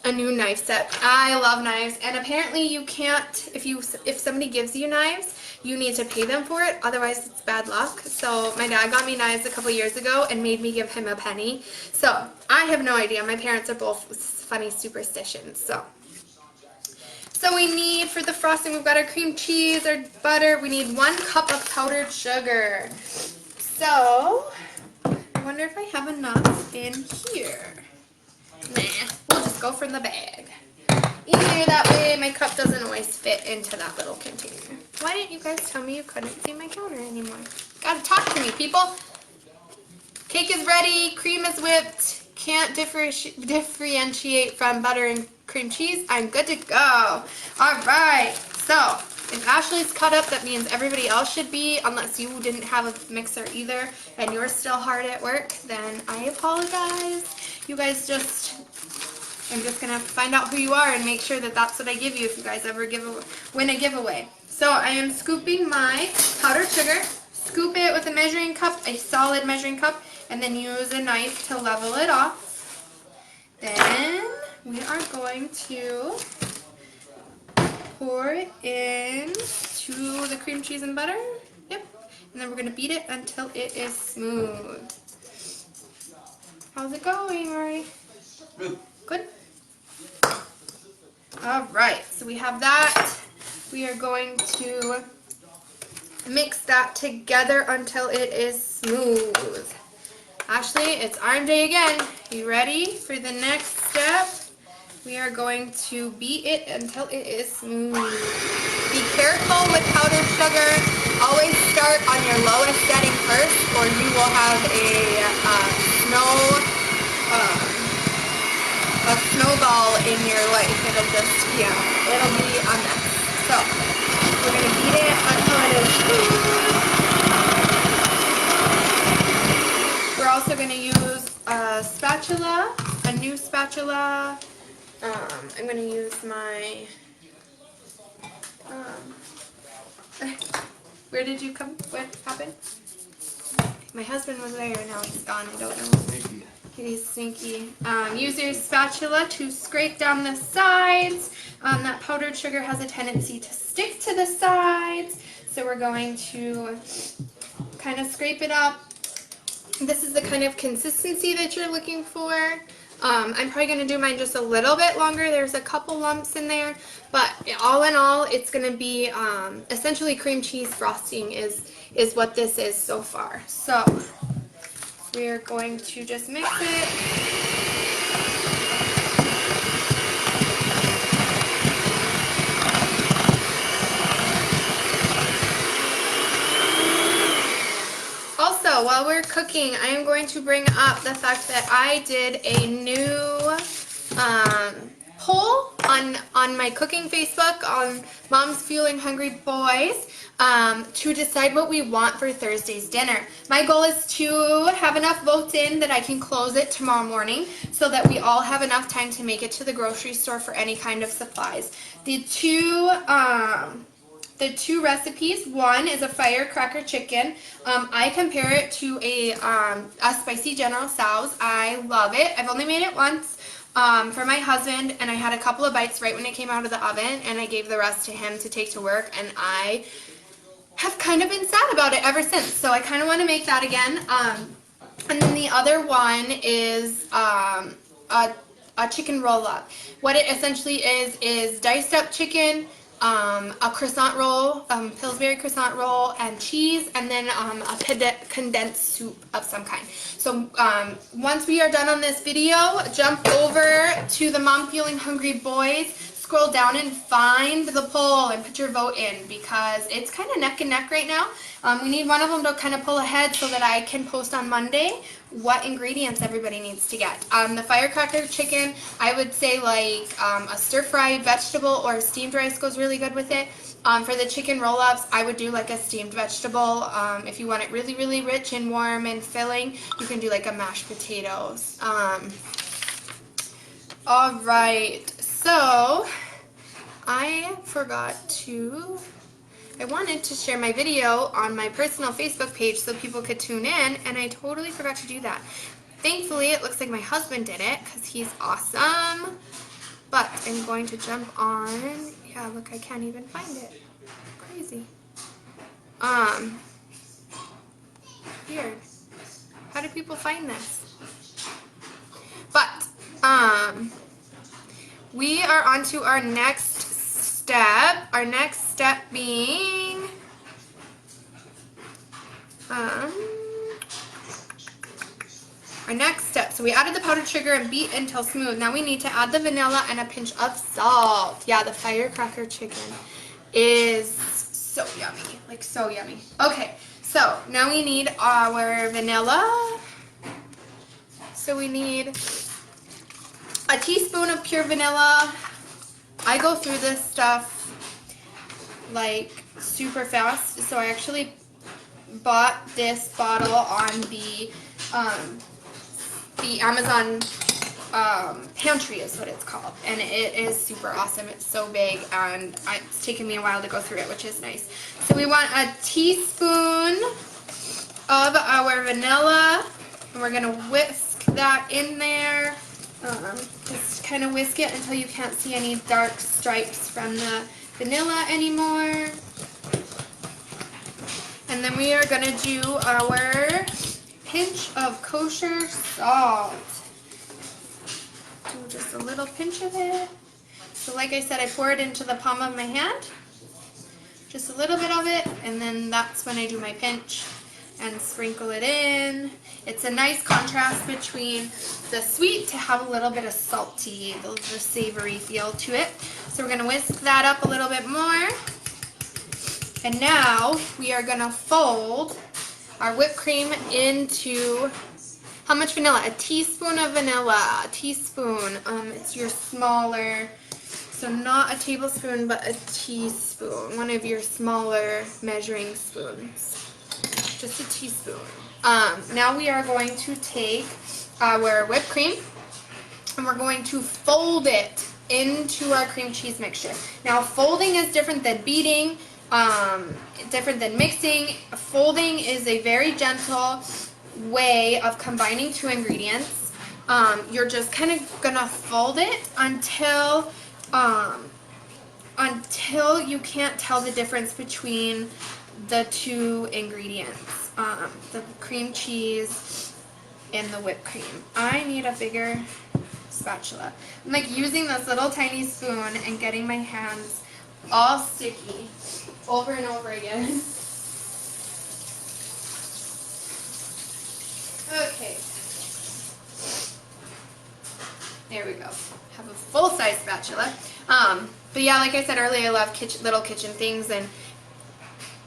[SPEAKER 1] a new knife set. I love knives, and apparently you can't, if somebody gives you knives, you need to pay them for it, otherwise it's bad luck. So my dad got me knives a couple years ago and made me give him a penny. So I have no idea. My parents are both funny superstitions. So we need, for the frosting, we've got our cream cheese, our butter. We need 1 cup of powdered sugar. So I wonder if I have enough in here. Nah, we'll just go from the bag. Easier that way, my cup doesn't always fit into that little container. Why didn't you guys tell me you couldn't see my counter anymore? Gotta talk to me, people. Cake is ready, cream is whipped. Can't differentiate from butter and cream cheese. I'm good to go. All right, so if Ashley's cut up, that means everybody else should be, unless you didn't have a mixer either and you're still hard at work, then I apologize. You guys I'm just going to find out who you are and make sure that that's what I give you if you guys ever win a giveaway. So I am scooping my powdered sugar. Scoop it with a measuring cup, a solid measuring cup, and then use a knife to level it off. Then we are going to pour it in to the cream cheese and butter. Yep. And then we're going to beat it until it is smooth. How's it going, Rory? Good. Good? Alright, so we have that. We are going to mix that together until it is smooth. Ashley, it's arm day again. You ready for the next step? We are going to beat it until it is smooth. Be careful with powdered sugar. Always start on your lowest setting first, or you will have a snowball in your life. It'll be a mess. So, we're going to beat it until it is smooth. We're also going to use a spatula, a new spatula. I'm going to use my, where did you come? What happened? My husband was there, now he's gone. I don't know. He's sneaky. Use your spatula to scrape down the sides. That powdered sugar has a tendency to stick to the sides, so we're going to kind of scrape it up. This is the kind of consistency that you're looking for. I'm probably going to do mine just a little bit longer. There's a couple lumps in there, but all in all, it's going to be essentially cream cheese frosting is what this is so far. So we're going to just mix it. Also, while we're cooking, I am going to bring up the fact that I did a new poll on my cooking Facebook on Moms Fueling Hungry Boys to decide what we want for Thursday's dinner. My goal is to have enough votes in that I can close it tomorrow morning so that we all have enough time to make it to the grocery store for any kind of supplies. The two recipes, one is a firecracker chicken. I compare it to a spicy General Tso's. I love it. I've only made it once for my husband, and I had a couple of bites right when it came out of the oven, and I gave the rest to him to take to work, and I have kind of been sad about it ever since, so I kind of want to make that again. And then the other one is a chicken roll-up. What it essentially is diced up chicken, a croissant roll, Pillsbury croissant roll, and cheese, and then a condensed soup of some kind. So once we are done on this video, jump over to the Mom Fueling Hungry Boys, scroll down and find the poll and put your vote in, because it's kind of neck and neck right now. We need one of them to kind of pull ahead so that I can post on Monday what ingredients everybody needs to get. The firecracker chicken, I would say like a stir-fried vegetable or steamed rice goes really good with it. For the chicken roll-ups, I would do like a steamed vegetable. If you want it really, really rich and warm and filling, you can do like a mashed potatoes. All right, so I wanted to share my video on my personal Facebook page so people could tune in, and I totally forgot to do that. Thankfully, it looks like my husband did it because he's awesome. But I'm going to jump on. Yeah, look, I can't even find it. Crazy. Weird. How do people find this? But, we are on to our next step. Our next step being, our next step. So we added the powdered sugar and beat until smooth. Now we need to add the vanilla and a pinch of salt. Yeah, the firecracker chicken is so yummy. Like, so yummy. Okay, so now we need our vanilla. So we need a teaspoon of pure vanilla. I go through this stuff like super fast, so I actually bought this bottle on the Amazon pantry is what it's called, and it is super awesome. It's so big, and it's taken me a while to go through it, which is nice. So we want a teaspoon of our vanilla, and we're gonna whisk that in there. Just kind of whisk it until you can't see any dark stripes from the vanilla anymore. And then we are going to do our pinch of kosher salt. Do just a little pinch of it. So like I said, I pour it into the palm of my hand. Just a little bit of it, and then that's when I do my pinch and sprinkle it in. It's a nice contrast between the sweet to have a little bit of salty, the savory feel to it. So we're gonna whisk that up a little bit more. And now we are gonna fold our whipped cream into, how much vanilla? A teaspoon of vanilla, a teaspoon. It's your smaller, so not a tablespoon, but a teaspoon. One of your smaller measuring spoons. Just a teaspoon. Now we are going to take our whipped cream and we're going to fold it into our cream cheese mixture. Now folding is different than beating, different than mixing. Folding is a very gentle way of combining two ingredients. You're just kind of gonna fold it until you can't tell the difference between the two ingredients, the cream cheese and the whipped cream. I need a bigger spatula. I'm like using this little tiny spoon and getting my hands all sticky over and over again. Okay. There we go. Have a full-size spatula. But yeah, like I said earlier, I love little kitchen things, and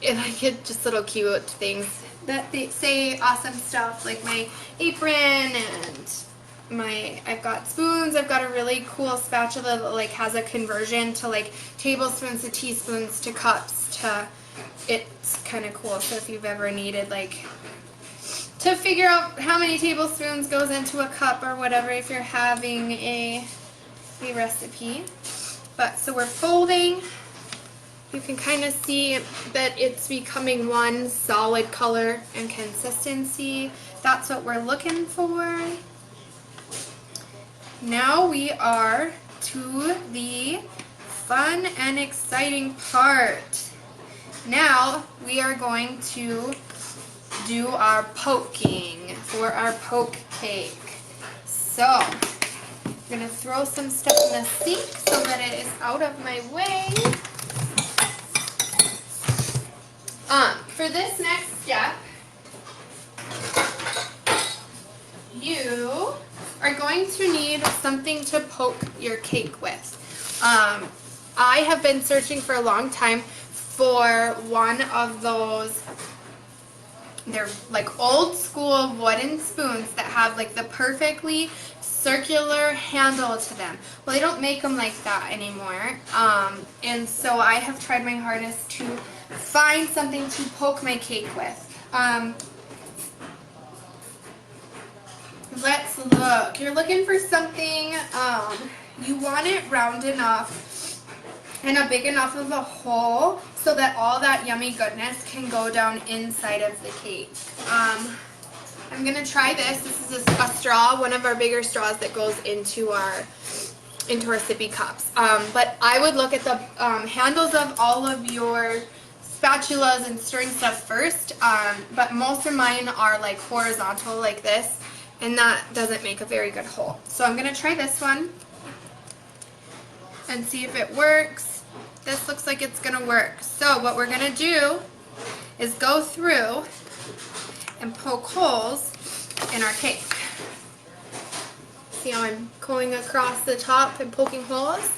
[SPEAKER 1] I get just little cute things that they say awesome stuff, like my apron and I've got spoons. I've got a really cool spatula that like has a conversion to like tablespoons to teaspoons to cups to, it's kind of cool. So if you've ever needed like to figure out how many tablespoons goes into a cup or whatever, if you're having a recipe. But so we're folding. You can kind of see that it's becoming one solid color and consistency. That's what we're looking for. Now we are to the fun and exciting part. Now we are going to do our poking for our poke cake. So I'm going to throw some stuff in the sink so that it is out of my way. For this next step, you are going to need something to poke your cake with. I have been searching for a long time for one of those, they're like old school wooden spoons that have like the perfectly circular handle to them. Well, they don't make them like that anymore. And so I have tried my hardest to find something to poke my cake with. Let's look. You're looking for something, you want it round enough and a big enough of a hole so that all that yummy goodness can go down inside of the cake. I'm gonna try this. This is a straw, one of our bigger straws that goes into our sippy cups. But I would look at the handles of all of your spatulas and stirring stuff first. But most of mine are like horizontal like this, and that doesn't make a very good hole. So I'm gonna try this one and see if it works. This looks like it's gonna work. So what we're gonna do is go through and poke holes in our cake. See how I'm going across the top and poking holes?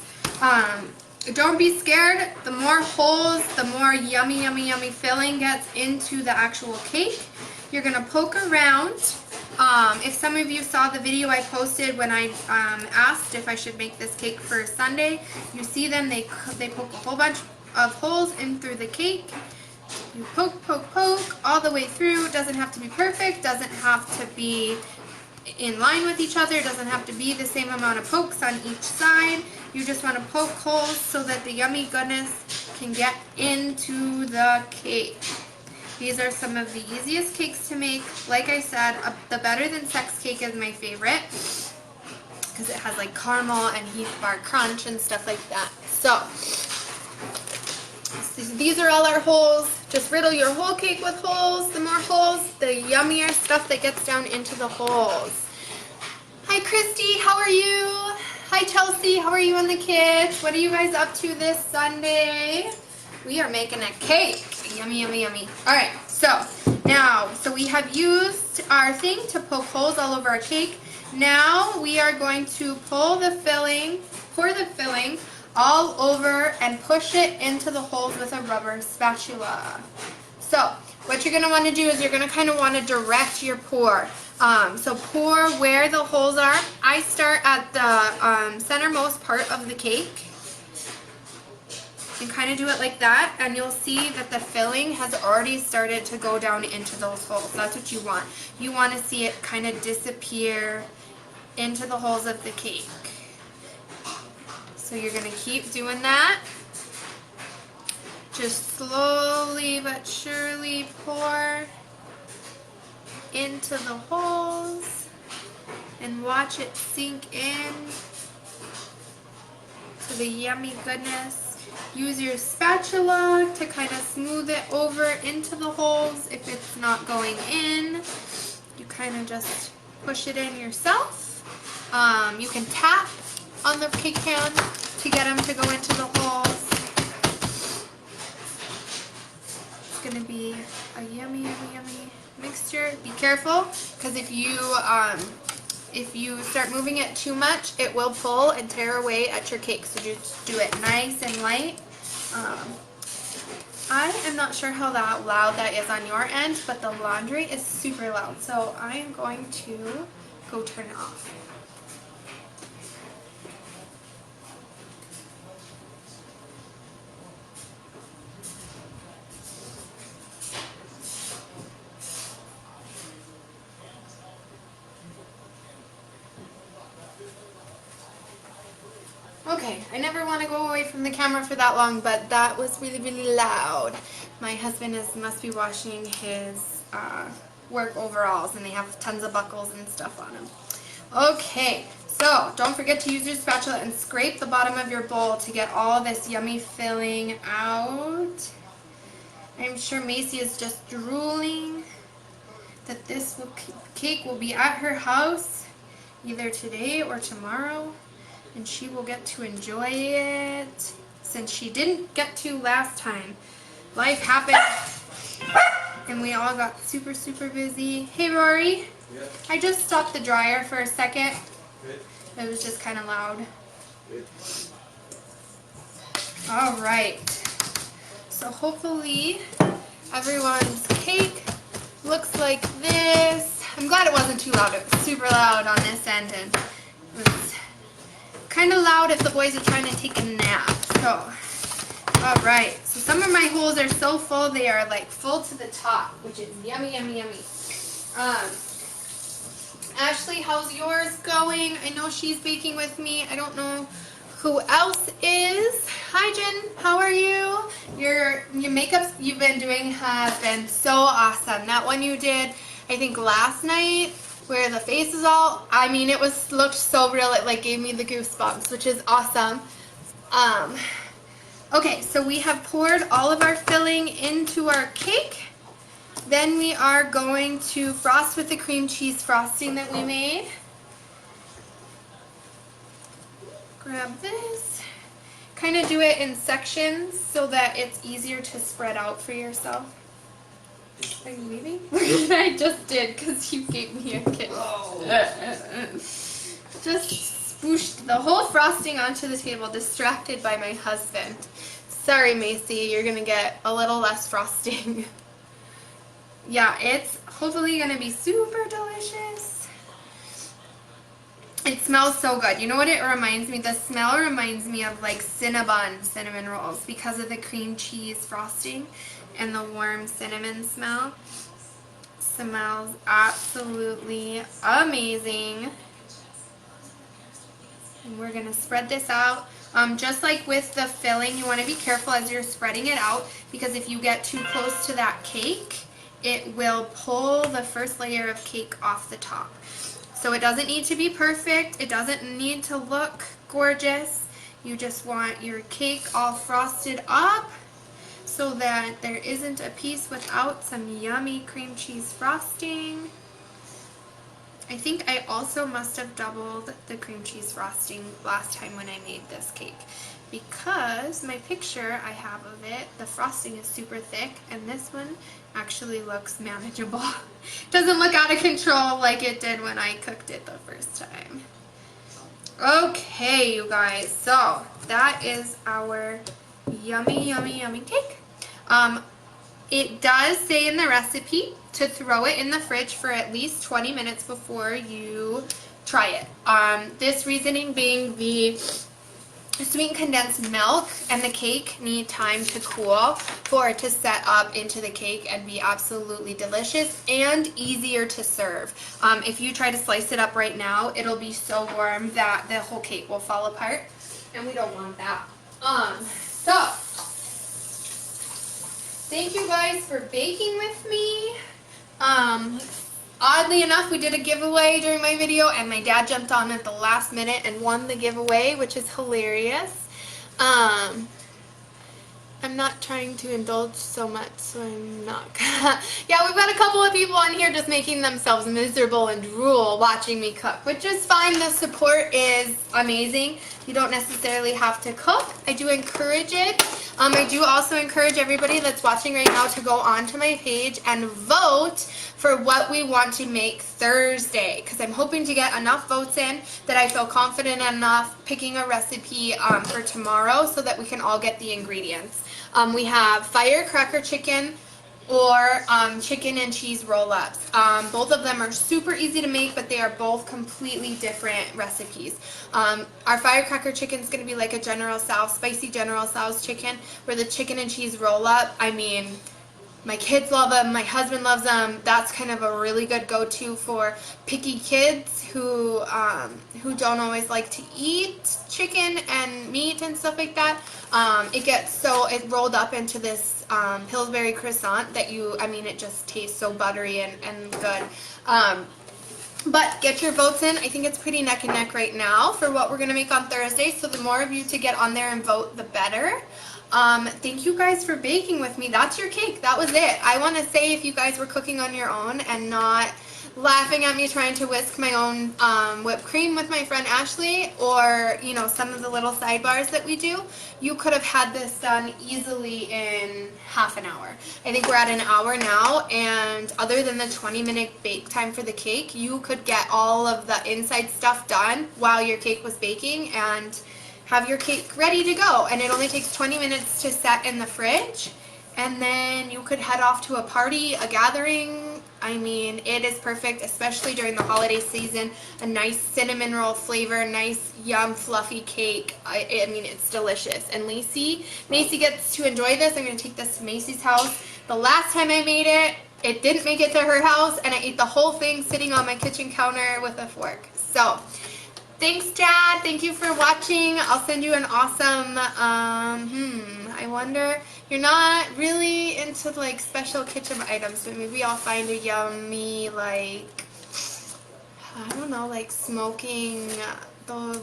[SPEAKER 1] Don't be scared. The more holes, the more yummy, yummy, yummy filling gets into the actual cake. You're gonna poke around. If some of you saw the video I posted when I asked if I should make this cake for Sunday, you see them, they poke a whole bunch of holes in through the cake. You poke, poke, poke all the way through. It doesn't have to be perfect, doesn't have to be in line with each other, doesn't have to be the same amount of pokes on each side. You just want to poke holes so that the yummy goodness can get into the cake. These are some of the easiest cakes to make. Like I said, the Better Than Sex cake is my favorite because it has like caramel and Heath Bar Crunch and stuff like that. So these are all our holes. Just riddle your whole cake with holes. The more holes, the yummier stuff that gets down into the holes. Hi Christy, how are you? Hi Chelsea, how are you and the kids? What are you guys up to this Sunday? We are making a cake. Yummy, yummy, yummy. Alright, so we have used our thing to poke holes all over our cake. Now we are going to pour the filling all over and push it into the holes with a rubber spatula. So what you're going to want to do is you're going to kind of want to direct your pour. So pour where the holes are. I start at the centermost part of the cake and kind of do it like that, and you'll see that the filling has already started to go down into those holes. That's what you want. You want to see it kind of disappear into the holes of the cake. So you're going to keep doing that. Just slowly but surely pour into the holes and watch it sink in to the yummy goodness. Use your spatula to kind of smooth it over into the holes. If it's not going in, you kind of just push it in yourself. You can tap on the cake pan to get them to go into the holes. It's going to be a yummy, yummy, yummy mixture. Be careful, because if you start moving it too much, it will pull and tear away at your cake. So just do it nice and light. I am not sure how loud that is on your end, but the laundry is super loud. So I am going to go turn it off. Okay, I never want to go away from the camera for that long, but that was really, really loud. My husband must be washing his work overalls, and they have tons of buckles and stuff on them. Okay, so don't forget to use your spatula and scrape the bottom of your bowl to get all this yummy filling out. I'm sure Macy is just drooling that this cake will be at her house either today or tomorrow, and she will get to enjoy it since she didn't get to last time. Life happened and we all got super, super busy. Hey Rory, yeah. I just stopped the dryer for a second. Good. It was just kind of loud. Good. All right, so hopefully everyone's cake looks like this. I'm glad it wasn't too loud. It was super loud on this end, and it was kind of loud if the boys are trying to take a nap. So, alright, so some of my holes are so full, they are like full to the top, which is yummy, yummy, yummy. Ashley, how's yours going? I know she's baking with me. I don't know who else is. Hi Jen, how are you? Your makeups you've been doing has been so awesome. That one you did, I think last night where the face is all, I mean, it looked so real. It like gave me the goosebumps, which is awesome. Okay, so we have poured all of our filling into our cake. Then we are going to frost with the cream cheese frosting that we made. Grab this. Kind of do it in sections so that it's easier to spread out for yourself. Are you leaving? I just did because you gave me a kiss. Just swooshed the whole frosting onto the table, distracted by my husband. Sorry, Macy, you're going to get a little less frosting. Yeah, it's hopefully going to be super delicious. It smells so good. You know what it reminds me? The smell reminds me of like cinnamon rolls because of the cream cheese frosting and the warm cinnamon smell. Smells absolutely amazing. And we're going to spread this out. Just like with the filling, you want to be careful as you're spreading it out because if you get too close to that cake, it will pull the first layer of cake off the top. So it doesn't need to be perfect. It doesn't need to look gorgeous. You just want your cake all frosted up so that there isn't a piece without some yummy cream cheese frosting. I think I also must have doubled the cream cheese frosting last time when I made this cake because my picture I have of it, the frosting is super thick and this one actually looks manageable. Doesn't look out of control like it did when I cooked it the first time. Okay, you guys, so that is our yummy, yummy, yummy cake. It does say in the recipe to throw it in the fridge for at least 20 minutes before you try it. This reasoning being the sweetened condensed milk and the cake need time to cool for it to set up into the cake and be absolutely delicious and easier to serve. If you try to slice it up right now, it'll be so warm that the whole cake will fall apart, and we don't want that. So thank you guys for baking with me. Oddly enough, we did a giveaway during my video and my dad jumped on at the last minute and won the giveaway, which is hilarious. I'm not trying to indulge so much, so I'm not gonna. Yeah, we've got a couple of people on here just making themselves miserable and drool watching me cook, which is fine. The support is amazing. You don't necessarily have to cook. I do encourage it. I do also encourage everybody that's watching right now to go onto my page and vote for what we want to make Thursday, because I'm hoping to get enough votes in that I feel confident enough picking a recipe for tomorrow so that we can all get the ingredients. We have firecracker chicken or chicken and cheese roll-ups. Both of them are super easy to make, but they are both completely different recipes. Our firecracker chicken is going to be like a General Tso's, spicy General Tso's chicken, where the chicken and cheese roll-up, I mean, my kids love them, my husband loves them. That's kind of a really good go-to for picky kids who don't always like to eat chicken and meat and stuff like that. It rolled up into this Pillsbury croissant that it just tastes so buttery and good. But get your votes in. I think it's pretty neck and neck right now for what we're going to make on Thursday. So the more of you to get on there and vote, the better. Thank you guys for baking with me. That's your cake. That was it. I want to say if you guys were cooking on your own and not laughing at me trying to whisk my own whipped cream with my friend Ashley, or some of the little sidebars that we do, you could have had this done easily in half an hour. I think we're at an hour now, and other than the 20-minute bake time for the cake, you could get all of the inside stuff done while your cake was baking and have your cake ready to go. And it only takes 20 minutes to set in the fridge, and then you could head off to a party, a gathering. I mean, it is perfect, especially during the holiday season. A nice cinnamon roll flavor, nice yum fluffy cake. I mean, it's delicious. And Macy gets to enjoy this. I'm going to take this to Macy's house. The last time I made it, it didn't make it to her house, and I ate the whole thing sitting on my kitchen counter with a fork. So thanks, Dad. Thank you for watching. I'll send you an awesome, I I wonder, you're not really into like special kitchen items, but maybe I'll find a yummy, like, I don't know, like smoking the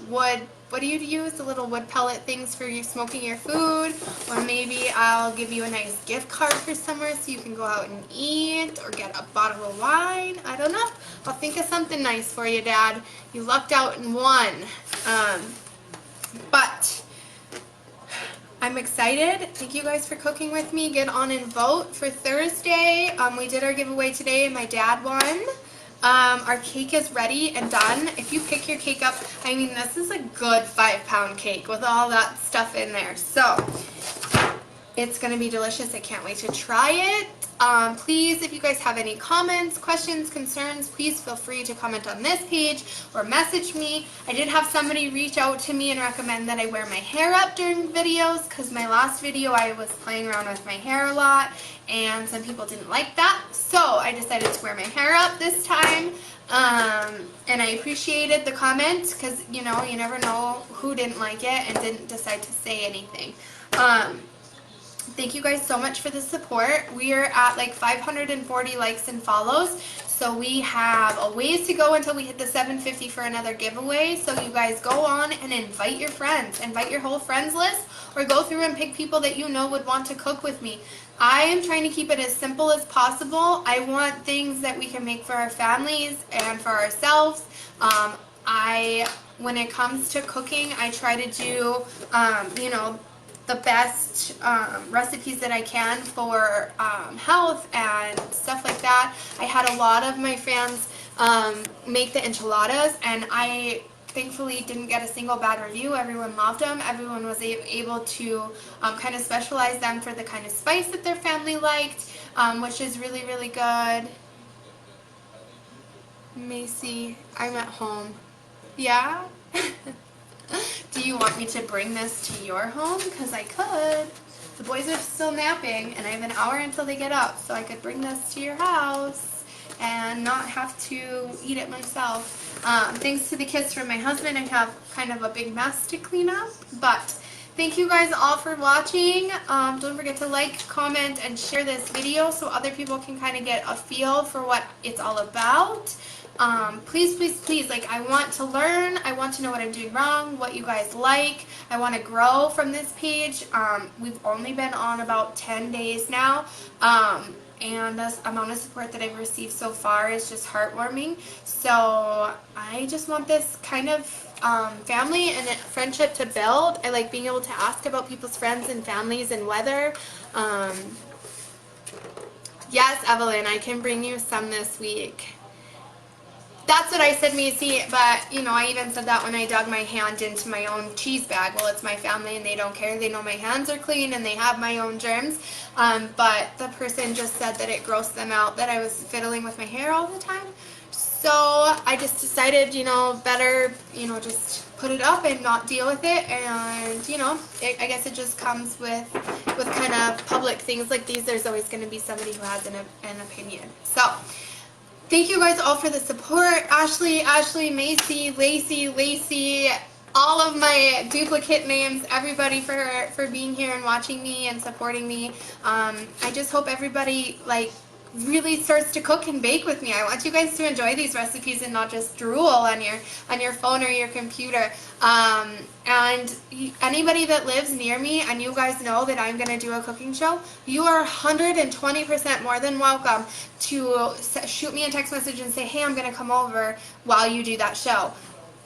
[SPEAKER 1] wood. What do you use? The little wood pellet things for you smoking your food? Or maybe I'll give you a nice gift card for somewhere so you can go out and eat or get a bottle of wine. I don't know. I'll think of something nice for you, Dad. You lucked out and won. But I'm excited. Thank you guys for cooking with me. Get on and vote for Thursday. We did our giveaway today and my dad won. Our cake is ready and done. If you pick your cake up, I mean, this is a good 5-pound cake with all that stuff in there. So it's going to be delicious. I can't wait to try it. Please, if you guys have any comments, questions, concerns, please feel free to comment on this page or message me. I did have somebody reach out to me and recommend that I wear my hair up during videos because my last video I was playing around with my hair a lot and some people didn't like that. So I decided to wear my hair up this time. And I appreciated the comment because, you know, you never know who didn't like it and didn't decide to say anything. Thank you guys so much for the support. We are at like 540 likes and follows. So we have a ways to go until we hit the 750 for another giveaway. So you guys go on and invite your friends. Invite your whole friends list or go through and pick people that you know would want to cook with me. I am trying to keep it as simple as possible. I want things that we can make for our families and for ourselves. When it comes to cooking, I try to do, you know, the best recipes that I can for health and stuff like that. I had a lot of my fans make the enchiladas, and I thankfully didn't get a single bad review. Everyone loved them. Everyone was able to kind of specialize them for the kind of spice that their family liked, which is really, really good. Macy, I'm at home. Yeah? Do you want me to bring this to your home? Because I could. The boys are still napping and I have an hour until they get up, so I could bring this to your house and not have to eat it myself. Thanks to the kiss from my husband, I have kind of a big mess to clean up, but thank you guys all for watching. Don't forget to like, comment, and share this video so other people can kind of get a feel for what it's all about. Please, please, please, like, I want to learn. I want to know what I'm doing wrong, what you guys like. I want to grow from this page. We've only been on about 10 days now, and the amount of support that I've received so far is just heartwarming. So I just want this kind of family and friendship to build. I like being able to ask about people's friends and families and weather. Yes, Evelyn, I can bring you some this week. That's what I said, Macy, but, you know, I even said that when I dug my hand into my own cheese bag. Well, it's my family and they don't care. They know my hands are clean and they have my own germs. But the person just said that it grossed them out that I was fiddling with my hair all the time. So I just decided, you know, better, you know, just put it up and not deal with it. And, you know, I guess it just comes with kind of public things like these. There's always going to be somebody who has an opinion. So thank you guys all for the support. Ashley, Macy, Lacey, all of my duplicate names, everybody for being here and watching me and supporting me. I just hope everybody, like, really starts to cook and bake with me. I want you guys to enjoy these recipes and not just drool on your phone or your computer. And anybody that lives near me and you guys know that I'm going to do a cooking show, you are 120% more than welcome to shoot me a text message and say, hey, I'm going to come over while you do that show.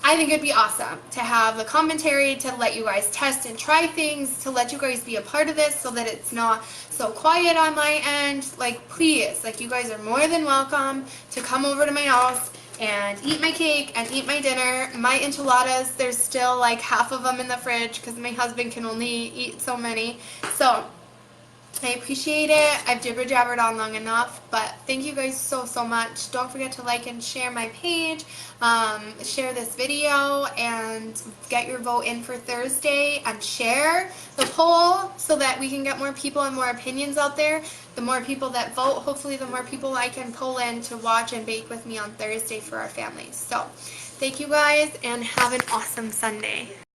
[SPEAKER 1] I think it'd be awesome to have the commentary, to let you guys test and try things, to let you guys be a part of this so that it's not so quiet on my end. Like, please, like, you guys are more than welcome to come over to my house and eat my cake and eat my dinner. My enchiladas, there's still like half of them in the fridge because my husband can only eat so many. So I appreciate it. I've jibber-jabbered on long enough, but thank you guys so, so much. Don't forget to like and share my page, share this video, and get your vote in for Thursday, and share the poll so that we can get more people and more opinions out there. The more people that vote, hopefully the more people I can pull in to watch and bake with me on Thursday for our families. So thank you guys, and have an awesome Sunday.